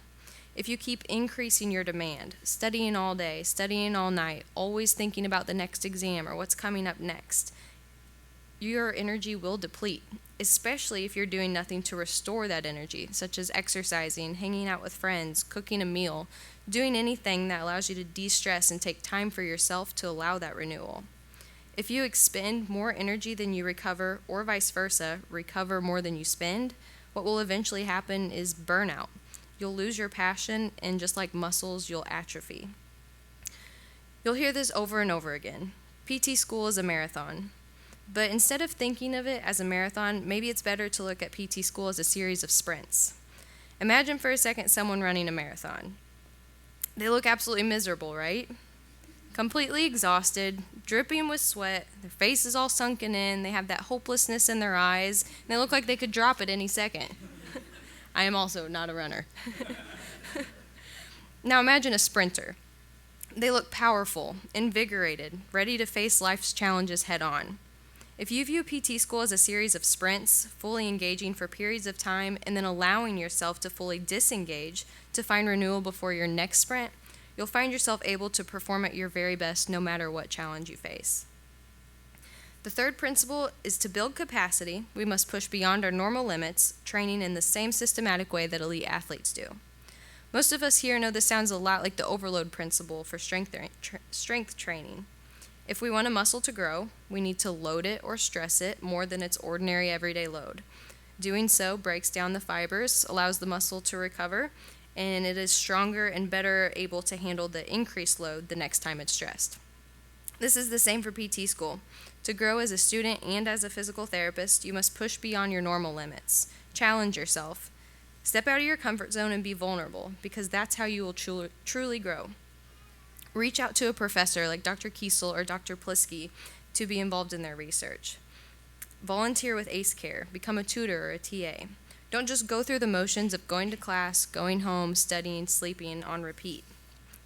If you keep increasing your demand, studying all day, studying all night, always thinking about the next exam or what's coming up next, your energy will deplete, especially if you're doing nothing to restore that energy, such as exercising, hanging out with friends, cooking a meal, doing anything that allows you to de-stress and take time for yourself to allow that renewal. If you expend more energy than you recover, or vice versa, recover more than you spend, what will eventually happen is burnout. You'll lose your passion, and just like muscles, you'll atrophy. You'll hear this over and over again. PT school is a marathon. But instead of thinking of it as a marathon, maybe it's better to look at PT school as a series of sprints. Imagine for a second someone running a marathon. They look absolutely miserable, right? Completely exhausted, dripping with sweat, their face is all sunken in, they have that hopelessness in their eyes, and they look like they could drop at any second. I am also not a runner. Now imagine a sprinter. They look powerful, invigorated, ready to face life's challenges head on. If you view PT school as a series of sprints, fully engaging for periods of time and then allowing yourself to fully disengage to find renewal before your next sprint, you'll find yourself able to perform at your very best no matter what challenge you face. The third principle is to build capacity, we must push beyond our normal limits, training in the same systematic way that elite athletes do. Most of us here know this sounds a lot like the overload principle for strength training. If we want a muscle to grow, we need to load it or stress it more than its ordinary everyday load. Doing so breaks down the fibers, allows the muscle to recover, and it is stronger and better able to handle the increased load the next time it's stressed. This is the same for PT school. To grow as a student and as a physical therapist, you must push beyond your normal limits. Challenge yourself. Step out of your comfort zone and be vulnerable, because that's how you will truly grow. Reach out to a professor like Dr. Kiesel or Dr. Plisky to be involved in their research. Volunteer with ACE Care. Become a tutor or a TA. Don't just go through the motions of going to class, going home, studying, sleeping on repeat.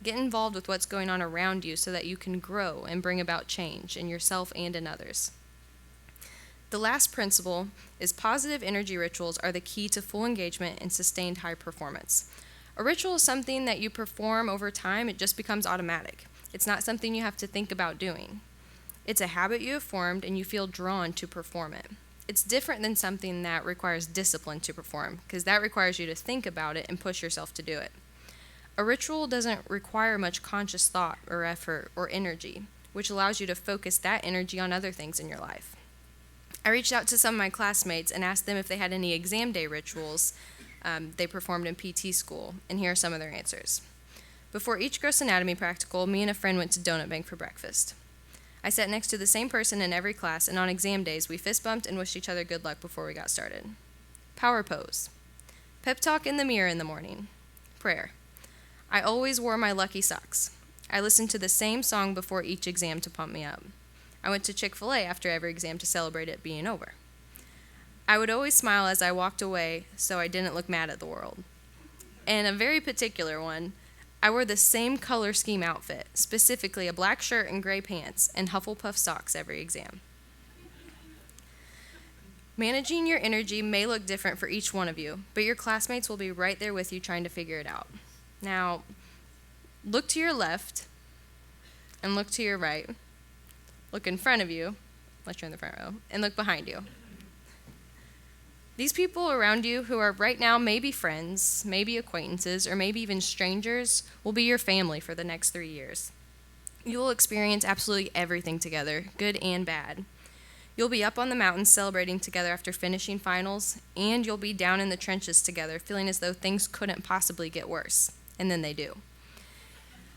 Get involved with what's going on around you so that you can grow and bring about change in yourself and in others. The last principle is positive energy rituals are the key to full engagement and sustained high performance. A ritual is something that you perform over time, it just becomes automatic. It's not something you have to think about doing. It's a habit you have formed and you feel drawn to perform it. It's different than something that requires discipline to perform, because that requires you to think about it and push yourself to do it. A ritual doesn't require much conscious thought or effort or energy, which allows you to focus that energy on other things in your life. I reached out to some of my classmates and asked them if they had any exam day rituals they performed in PT school, and here are some of their answers. Before each gross anatomy practical, me and a friend went to Donut Bank for breakfast. I sat next to the same person in every class, and on exam days, we fist bumped and wished each other good luck before we got started. Power pose. Pep talk in the mirror in the morning. Prayer. I always wore my lucky socks. I listened to the same song before each exam to pump me up. I went to Chick-fil-A after every exam to celebrate it being over. I would always smile as I walked away so I didn't look mad at the world. And a very particular one, I wore the same color scheme outfit, specifically a black shirt and gray pants and Hufflepuff socks every exam. Managing your energy may look different for each one of you, but your classmates will be right there with you trying to figure it out. Now, look to your left and look to your right. Look in front of you, unless you're in the front row, and look behind you. These people around you who are right now maybe friends, maybe acquaintances, or maybe even strangers will be your family for the next 3 years. You will experience absolutely everything together, good and bad. You'll be up on the mountain celebrating together after finishing finals, and you'll be down in the trenches together feeling as though things couldn't possibly get worse, and then they do.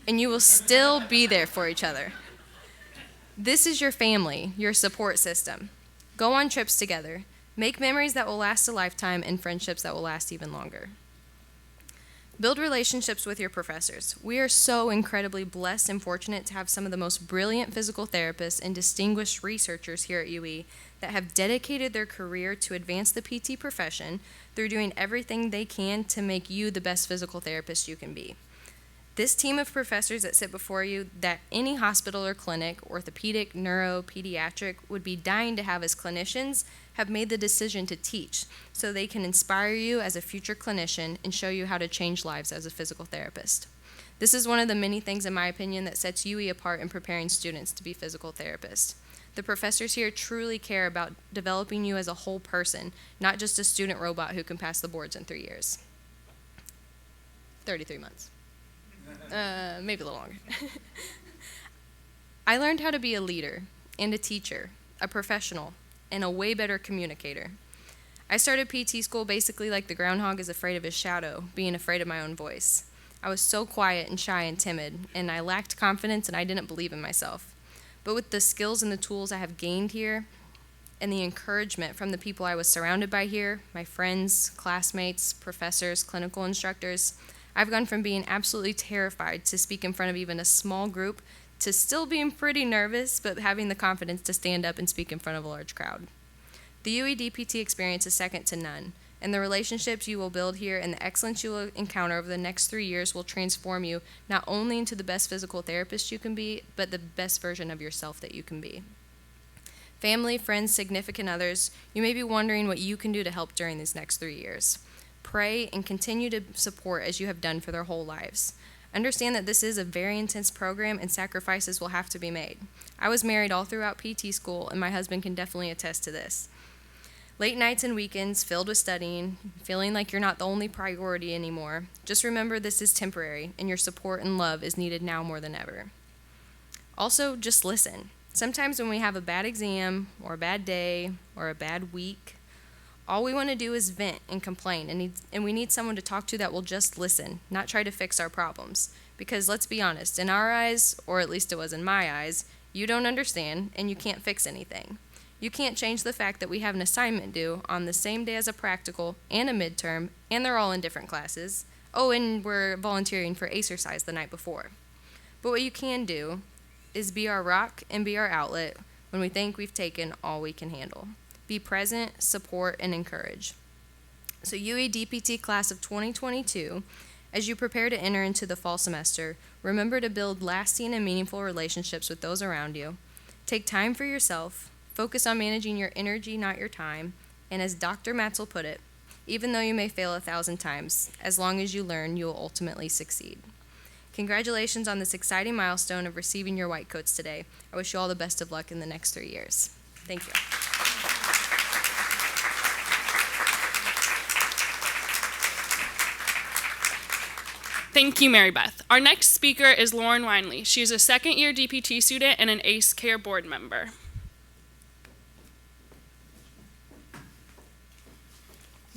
And you will still be there for each other. This is your family, your support system. Go on trips together. Make memories that will last a lifetime and friendships that will last even longer. Build relationships with your professors. We are so incredibly blessed and fortunate to have some of the most brilliant physical therapists and distinguished researchers here at UE that have dedicated their career to advance the PT profession through doing everything they can to make you the best physical therapist you can be. This team of professors that sit before you that any hospital or clinic, orthopedic, neuro, pediatric, would be dying to have as clinicians have made the decision to teach so they can inspire you as a future clinician and show you how to change lives as a physical therapist. This is one of the many things, in my opinion, that sets UE apart in preparing students to be physical therapists. The professors here truly care about developing you as a whole person, not just a student robot who can pass the boards in 3 years. 33 months. Maybe a little longer. I learned how to be a leader and a teacher, a professional, and a way better communicator. I started PT school basically like the groundhog is afraid of his shadow, being afraid of my own voice. I was so quiet and shy and timid, and I lacked confidence and I didn't believe in myself. But with the skills and the tools I have gained here, and the encouragement from the people I was surrounded by here, my friends, classmates, professors, clinical instructors, I've gone from being absolutely terrified to speak in front of even a small group to still being pretty nervous, but having the confidence to stand up and speak in front of a large crowd. The UE DPT experience is second to none, and the relationships you will build here and the excellence you will encounter over the next 3 years will transform you not only into the best physical therapist you can be, but the best version of yourself that you can be. Family, friends, significant others, you may be wondering what you can do to help during these next 3 years. Pray and continue to support as you have done for their whole lives. Understand that this is a very intense program and sacrifices will have to be made. I was married all throughout PT school, and my husband can definitely attest to this. Late nights and weekends filled with studying, feeling like you're not the only priority anymore. Just remember this is temporary, and your support and love is needed now more than ever. Also, just listen. Sometimes when we have a bad exam, or a bad day, or a bad week, all we want to do is vent and complain, and we need someone to talk to that will just listen, not try to fix our problems. Because let's be honest, in our eyes, or at least it was in my eyes, you don't understand, and you can't fix anything. You can't change the fact that we have an assignment due on the same day as a practical and a midterm, and they're all in different classes. Oh, and we're volunteering for exercise the night before. But what you can do is be our rock and be our outlet when we think we've taken all we can handle. Be present, support, and encourage. So UE DPT class of 2022, as you prepare to enter into the fall semester, remember to build lasting and meaningful relationships with those around you. Take time for yourself, focus on managing your energy, not your time, and as Dr. Matzel put it, even though you may fail 1,000 times, as long as you learn, you will ultimately succeed. Congratulations on this exciting milestone of receiving your white coats today. I wish you all the best of luck in the next 3 years. Thank you. Thank you, Mary Beth. Our next speaker is Lauren Winley. She is a second-year DPT student and an ACE Care board member.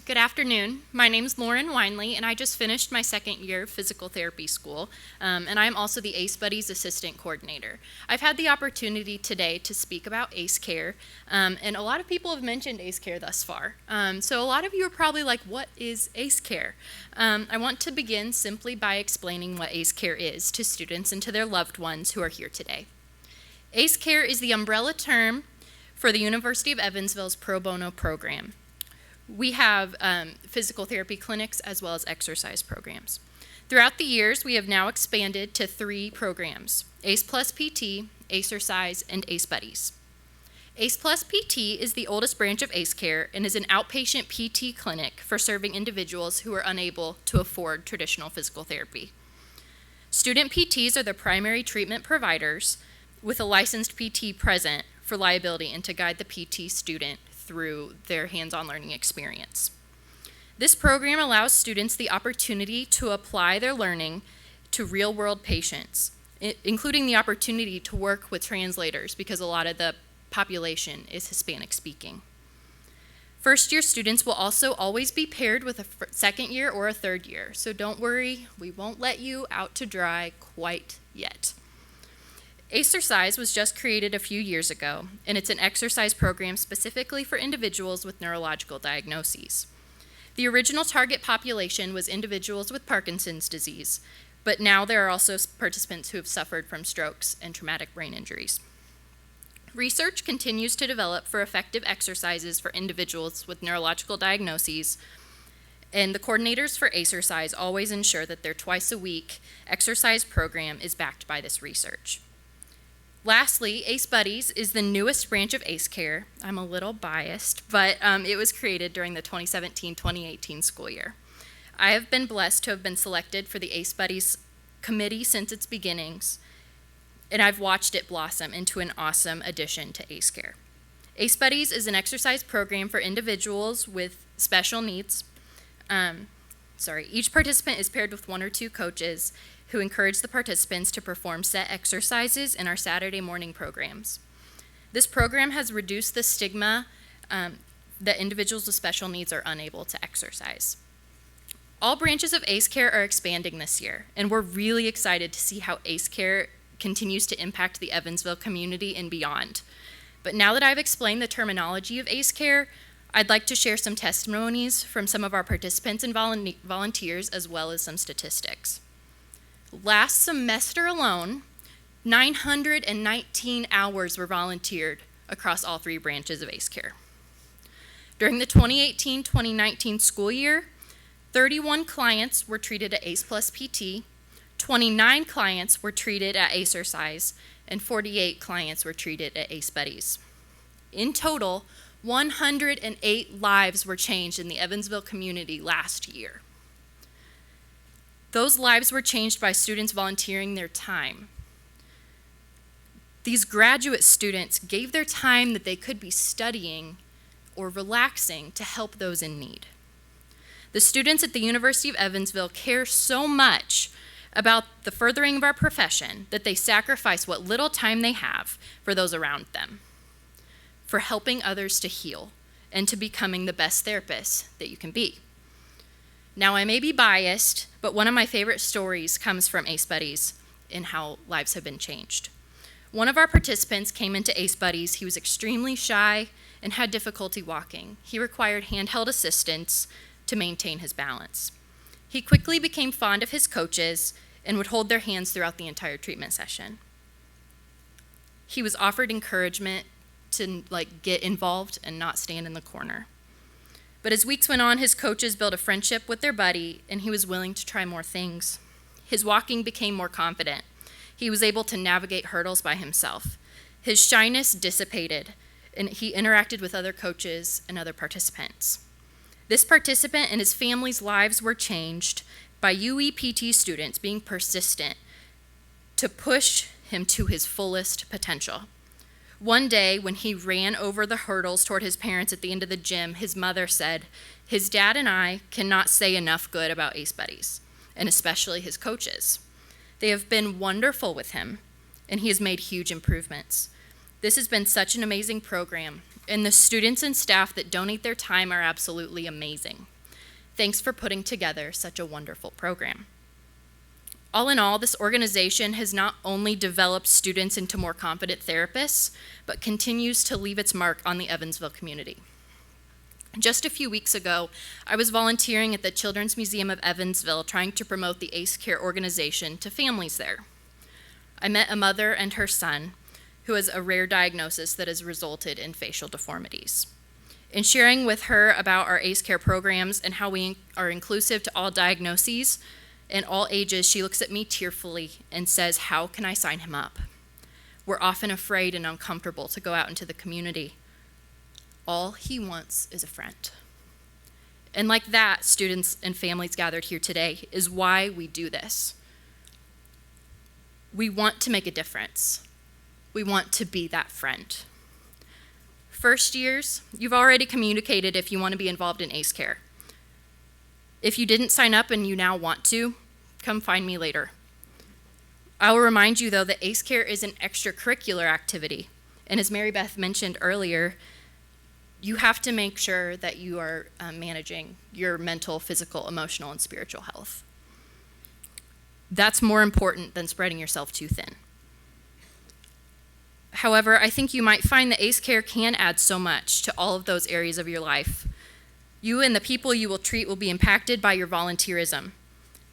Good afternoon. My name is Lauren Winley, and I just finished my second year of physical therapy school, and I'm also the ACE Buddies Assistant Coordinator. I've had the opportunity today to speak about ACE Care, and a lot of people have mentioned ACE Care thus far. So a lot of you are probably like, what is ACE Care? I want to begin simply by explaining what ACE Care is to students and to their loved ones who are here today. ACE Care is the umbrella term for the University of Evansville's pro bono program. We have physical therapy clinics as well as exercise programs. Throughout the years, we have now expanded to 3 programs: ACE Plus PT, Acercise, and ACE Buddies. ACE Plus PT is the oldest branch of ACE Care and is an outpatient PT clinic for serving individuals who are unable to afford traditional physical therapy. Student PTs are the primary treatment providers with a licensed PT present for liability and to guide the PT student through their hands-on learning experience. This program allows students the opportunity to apply their learning to real-world patients, including the opportunity to work with translators because a lot of the population is Hispanic-speaking. First-year students will also always be paired with a second year or a third year, so don't worry, we won't let you out to dry quite yet. Acercise was just created a few years ago, and it's an exercise program specifically for individuals with neurological diagnoses. The original target population was individuals with Parkinson's disease, but now there are also participants who have suffered from strokes and traumatic brain injuries. Research continues to develop for effective exercises for individuals with neurological diagnoses, and the coordinators for Acercise always ensure that their twice-a-week exercise program is backed by this research. Lastly, ACE Buddies is the newest branch of ACE Care. I'm a little biased, but it was created during the 2017-2018 school year. I have been blessed to have been selected for the ACE Buddies committee since its beginnings, and I've watched it blossom into an awesome addition to ACE Care. ACE Buddies is an exercise program for individuals with special needs. Each participant is paired with 1 or 2 coaches who encourage the participants to perform set exercises in our Saturday morning programs. This program has reduced the stigma that individuals with special needs are unable to exercise. All branches of ACE Care are expanding this year, and we're really excited to see how ACE Care continues to impact the Evansville community and beyond. But now that I've explained the terminology of ACE Care, I'd like to share some testimonies from some of our participants and volunteers, as well as some statistics. Last semester alone, 919 hours were volunteered across all 3 branches of ACE Care. During the 2018-2019 school year, 31 clients were treated at ACE Plus PT, 29 clients were treated at Acercise, and 48 clients were treated at ACE Buddies. In total, 108 lives were changed in the Evansville community last year. Those lives were changed by students volunteering their time. These graduate students gave their time that they could be studying or relaxing to help those in need. The students at the University of Evansville care so much about the furthering of our profession that they sacrifice what little time they have for those around them, for helping others to heal and to becoming the best therapist that you can be. Now, I may be biased, but one of my favorite stories comes from ACE Buddies and how lives have been changed. One of our participants came into ACE Buddies. He was extremely shy and had difficulty walking. He required handheld assistance to maintain his balance. He quickly became fond of his coaches and would hold their hands throughout the entire treatment session. He was offered encouragement to get involved and not stand in the corner. But as weeks went on, his coaches built a friendship with their buddy, and he was willing to try more things. His walking became more confident. He was able to navigate hurdles by himself. His shyness dissipated, and he interacted with other coaches and other participants. This participant and his family's lives were changed by UEPT students being persistent to push him to his fullest potential. One day, when he ran over the hurdles toward his parents at the end of the gym, his mother said, "His dad and I cannot say enough good about ACE Buddies, and especially his coaches. They have been wonderful with him, and he has made huge improvements. This has been such an amazing program, and the students and staff that donate their time are absolutely amazing. Thanks for putting together such a wonderful program. All in all, this organization has not only developed students into more competent therapists, but continues to leave its mark on the Evansville community. Just a few weeks ago, I was volunteering at the Children's Museum of Evansville trying to promote the ACE Care organization to families there. I met a mother and her son who has a rare diagnosis that has resulted in facial deformities. In sharing with her about our ACE Care programs and how we are inclusive to all diagnoses and all ages, she looks at me tearfully and says, "How can I sign him up?" We're often afraid and uncomfortable to go out into the community. All he wants is a friend. And like that, students and families gathered here today is why we do this. We want to make a difference. We want to be that friend. First years, you've already communicated if you want to be involved in ACE Care. If you didn't sign up and you now want to, come find me later. I will remind you, though, that ACE Care is an extracurricular activity. And as Mary Beth mentioned earlier, you have to make sure that you are managing your mental, physical, emotional, and spiritual health. That's more important than spreading yourself too thin. However, I think you might find that ACE Care can add so much to all of those areas of your life. You and the people you will treat will be impacted by your volunteerism.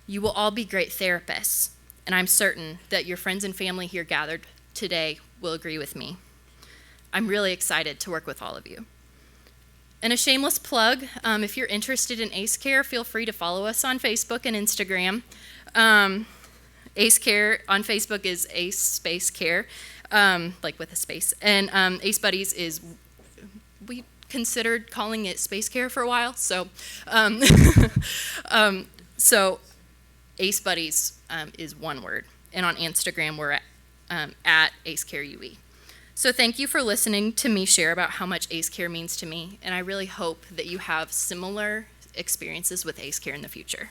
You will all be great therapists, and I'm certain that your friends and family here gathered today will agree with me. I'm really excited to work with all of you. And a shameless plug, if you're interested in ACE Care, feel free to follow us on Facebook and Instagram. ACE Care on Facebook is ACE Space Care, like with a space. And ACE Buddies is, we considered calling it Space Care for a while. So, so ACE Buddies is one word. And on Instagram, we're at ACE Care UE. So thank you for listening to me share about how much ACE Care means to me, and I really hope that you have similar experiences with ACE Care in the future.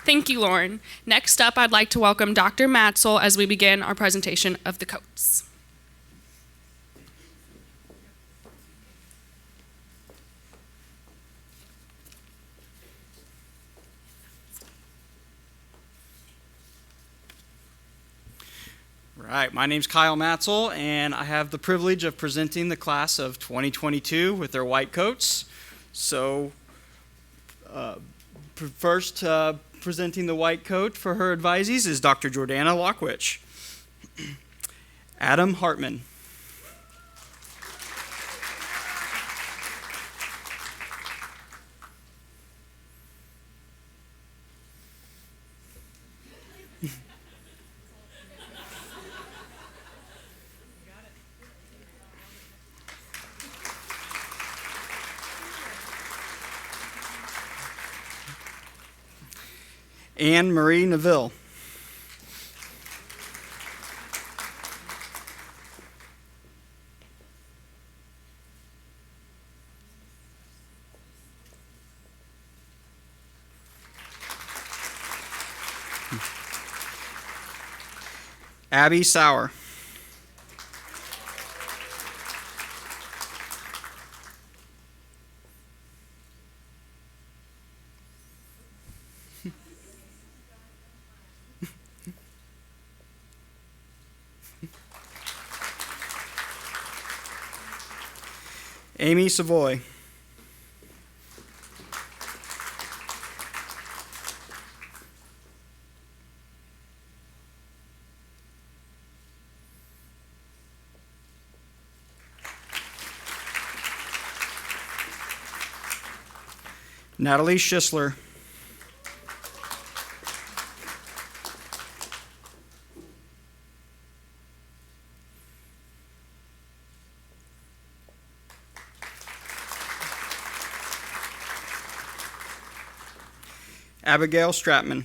Thank you, Lauren. Next up, I'd like to welcome Dr. Matzel as we begin our presentation of the coats. Right, my name's Kyle Matzel, and I have the privilege of presenting the class of 2022 with their white coats. So, first presenting the white coat for her advisees is Dr. Jordana Lockwich. Adam Hartman. Anne Marie Neville. Abby Sauer. Amy Savoy. Natalie Schisler. Abigail Stratman.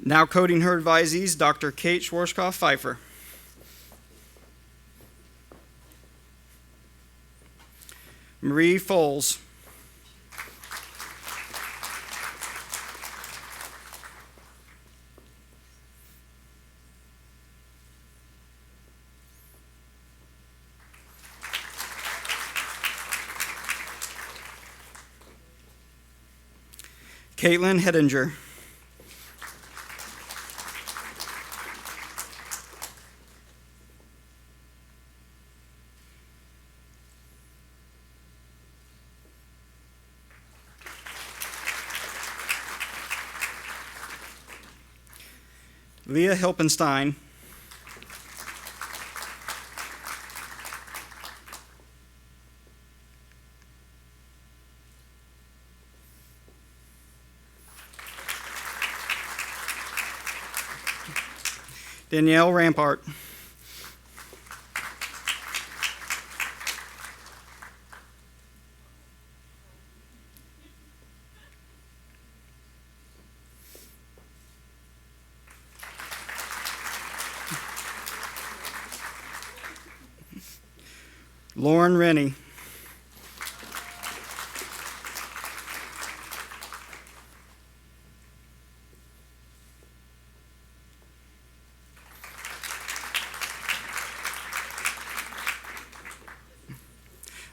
Now coding her advisees, Dr. Kate Schwarzkopf-Pfeiffer. Marie Foles. Caitlin Hedinger. Leah Hilpenstein. Danielle Rampart. Lauren Rennie.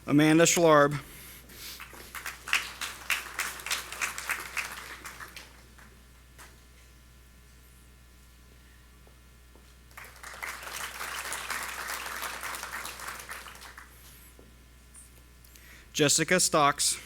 Amanda Schlarb. Jessica Stocks.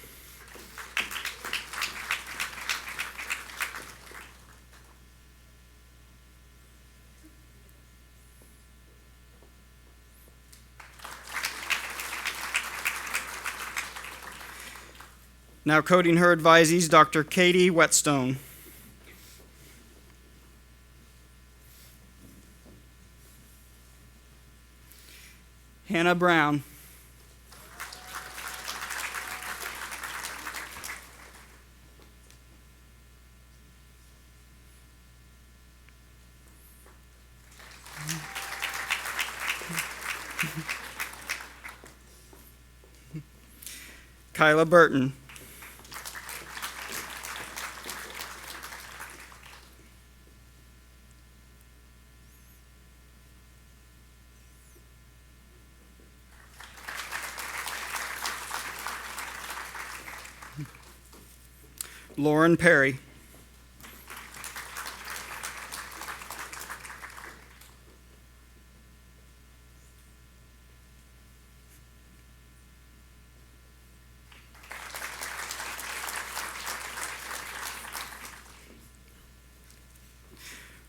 Now coding her advisees, Dr. Katie Whetstone. Hannah Brown. Kyla Burton. Lauren Perry.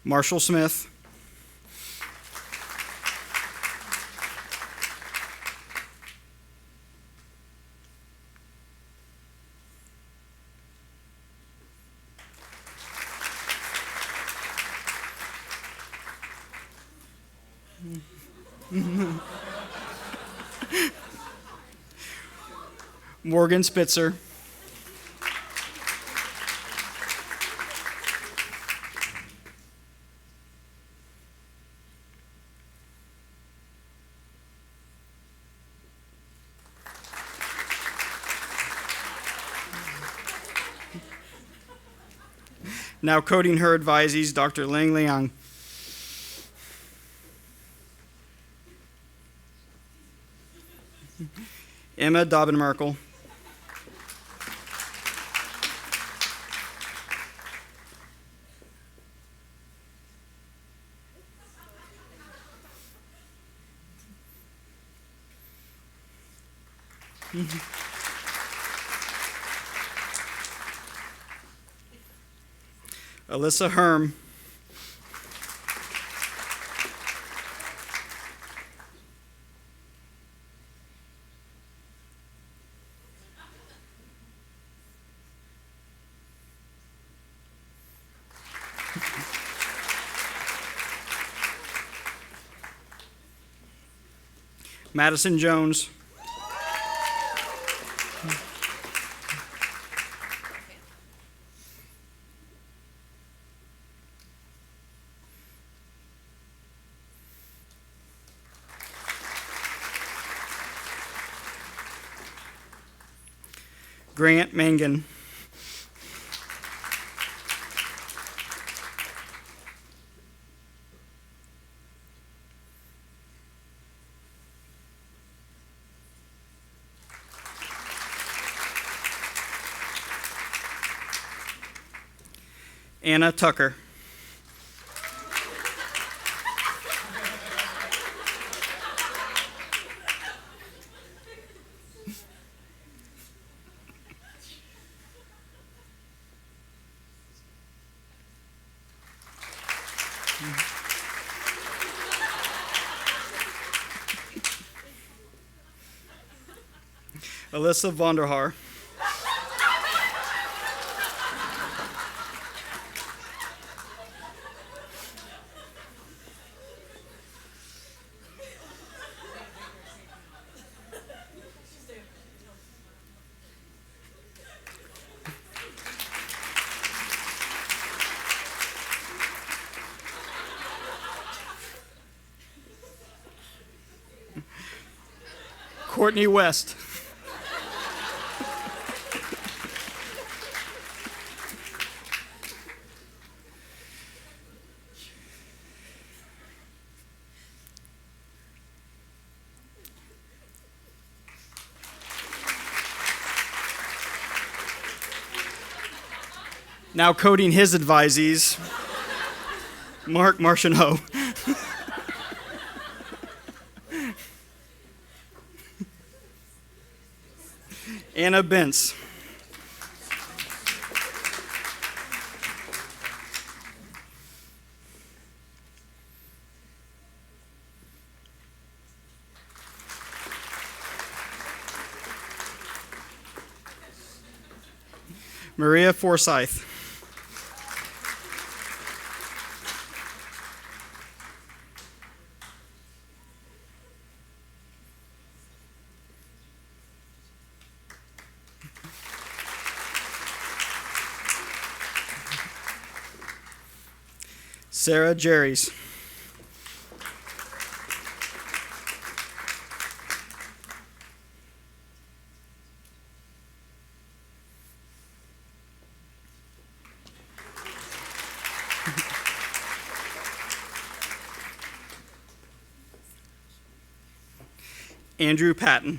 Marshall Smith. Morgan Spitzer. Now coding her advisees, Dr. Ling Liang. Emma Dobbin-Merkel. Alyssa Herm. Madison Jones. Grant Mangan. Anna Tucker. Alyssa Vonderhaar. Courtney West. Now coding his advisees, Mark Martineau. Anna Bentz. Maria Forsyth. Sarah Jerrys. Andrew Patton.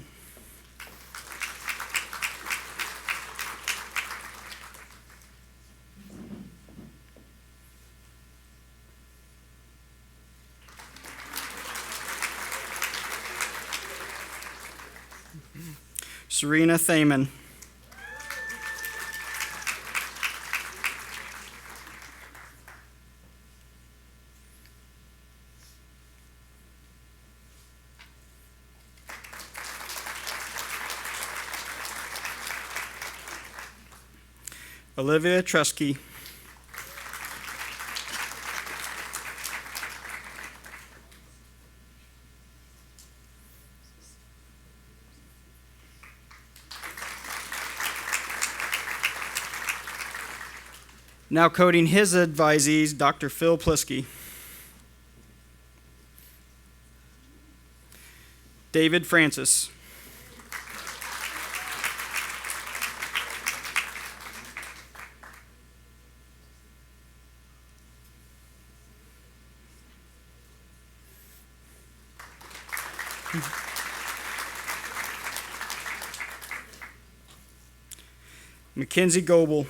Serena Thaman. Olivia Trusky. Now coding his advisees, Dr. Phil Plisky. David Francis. Mackenzie Goebel.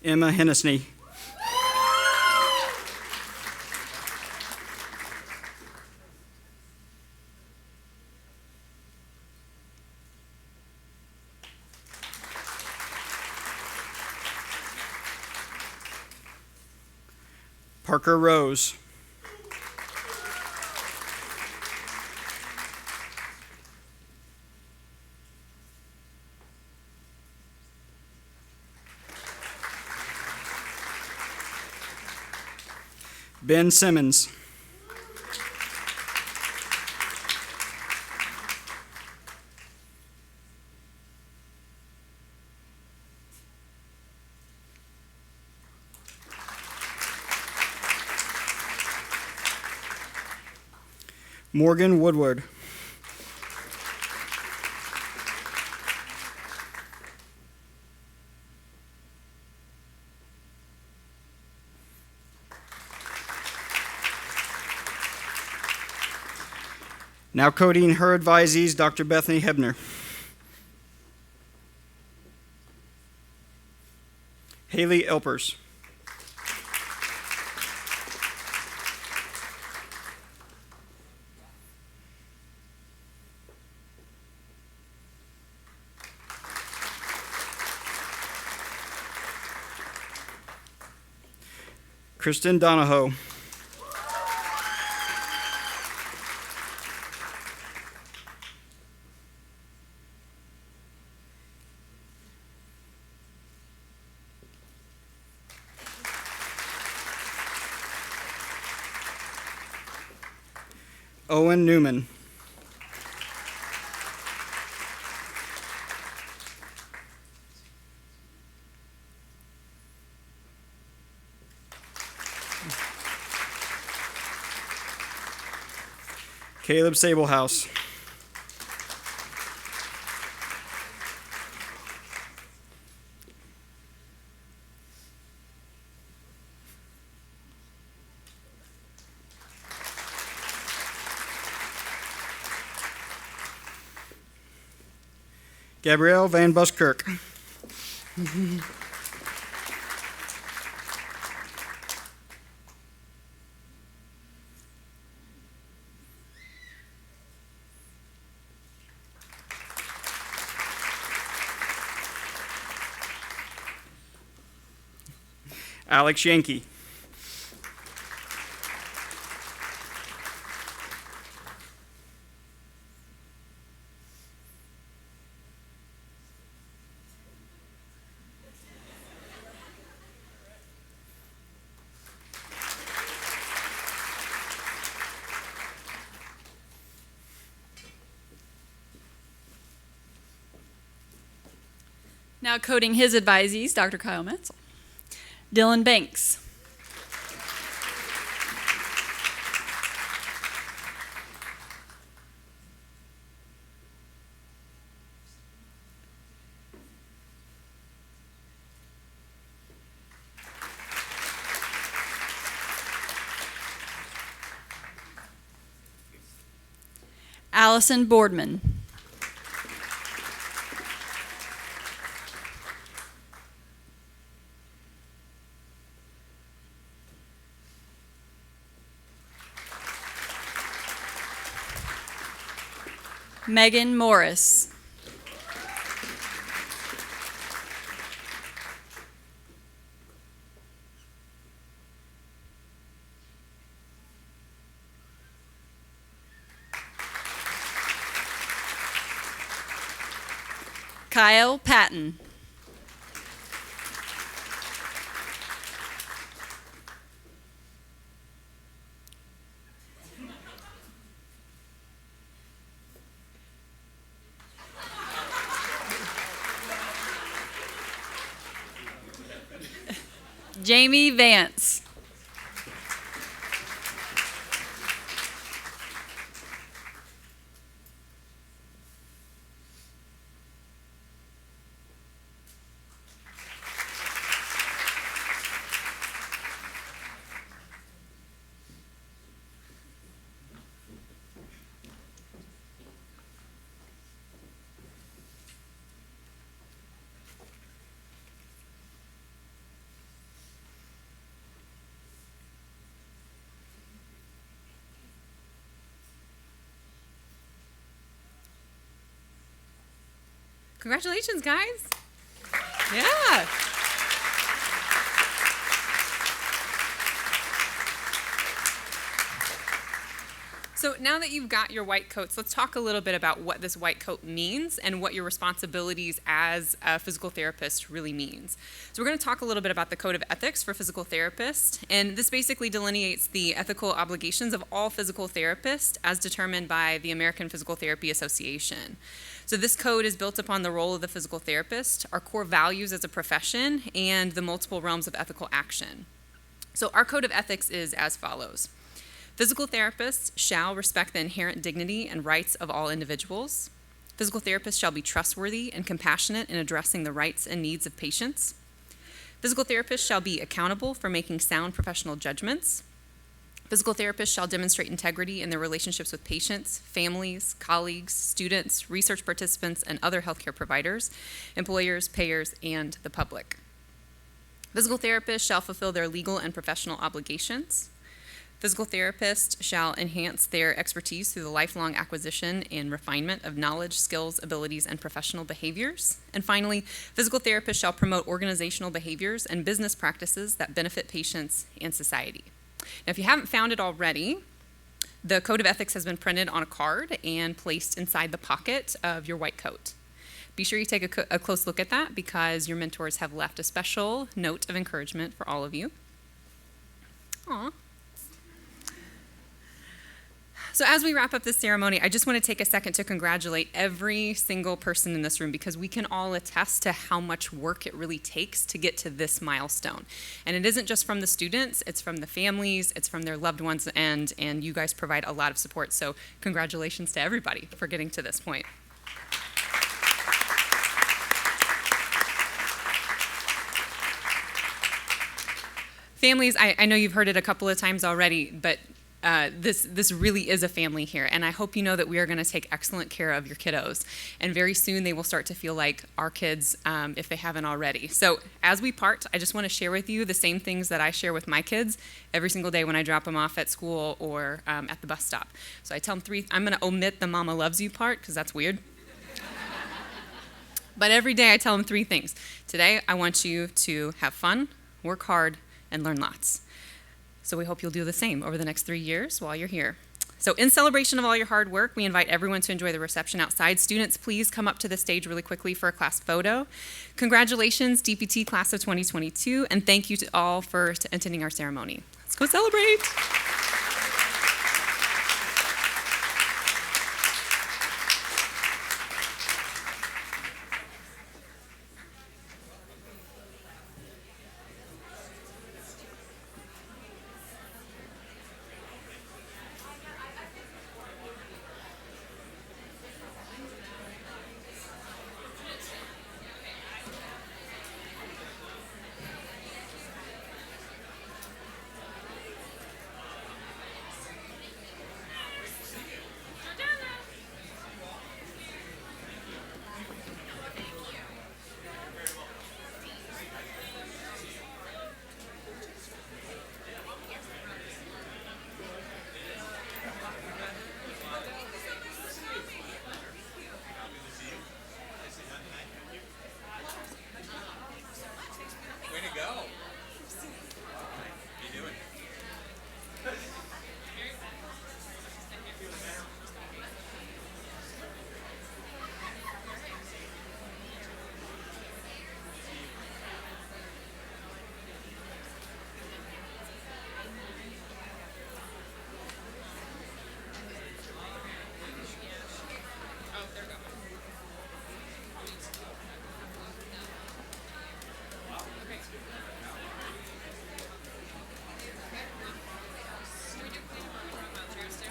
Emma Hennessy. Parker Rose. Ben Simmons. Morgan Woodward. Now coding her advisees, Dr. Bethany Hebner. Haley Elpers. Kristen Donahoe. Owen Newman. Caleb Sablehouse. Gabrielle Van Buskirk. Alex Yankee. Now coding his advisees, Dr. Kyle Metzel. Dylan Banks. Allison Boardman. Megan Morris. Kyle Patton. Jamie Vance. Congratulations, guys. Yeah. So now that you've got your white coats, let's talk a little bit about what this white coat means and what your responsibilities as a physical therapist really means. So we're going to talk a little bit about the Code of Ethics for Physical Therapists, and this basically delineates the ethical obligations of all physical therapists as determined by the American Physical Therapy Association. So this code is built upon the role of the physical therapist, our core values as a profession, and the multiple realms of ethical action. So our Code of Ethics is as follows. Physical therapists shall respect the inherent dignity and rights of all individuals. Physical therapists shall be trustworthy and compassionate in addressing the rights and needs of patients. Physical therapists shall be accountable for making sound professional judgments. Physical therapists shall demonstrate integrity in their relationships with patients, families, colleagues, students, research participants, and other healthcare providers, employers, payers, and the public. Physical therapists shall fulfill their legal and professional obligations. Physical therapists shall enhance their expertise through the lifelong acquisition and refinement of knowledge, skills, abilities, and professional behaviors. And finally, physical therapists shall promote organizational behaviors and business practices that benefit patients and society. Now, if you haven't found it already, the Code of Ethics has been printed on a card and placed inside the pocket of your white coat. Be sure you take a close look at that because your mentors have left a special note of encouragement for all of you. Aw. So as we wrap up this ceremony, I just want to take a second to congratulate every single person in this room because we can all attest to how much work it really takes to get to this milestone. And it isn't just from the students, it's from the families, it's from their loved ones, and you guys provide a lot of support. So congratulations to everybody for getting to this point. Families, I know you've heard it a couple of times already, but this really is a family here, and I hope you know that we are going to take excellent care of your kiddos, and very soon they will start to feel like our kids if they haven't already. So as we part, I just want to share with you the same things that I share with my kids every single day when I drop them off at school or at the bus stop. So I tell them I'm going to omit the mama loves you part because that's weird. But every day I tell them 3 things. Today I want you to have fun, work hard, and learn lots. So we hope you'll do the same over the next 3 years while you're here. So in celebration of all your hard work, we invite everyone to enjoy the reception outside. Students, please come up to the stage really quickly for a class photo. Congratulations, DPT class of 2022, and thank you to all for attending our ceremony. Let's go celebrate.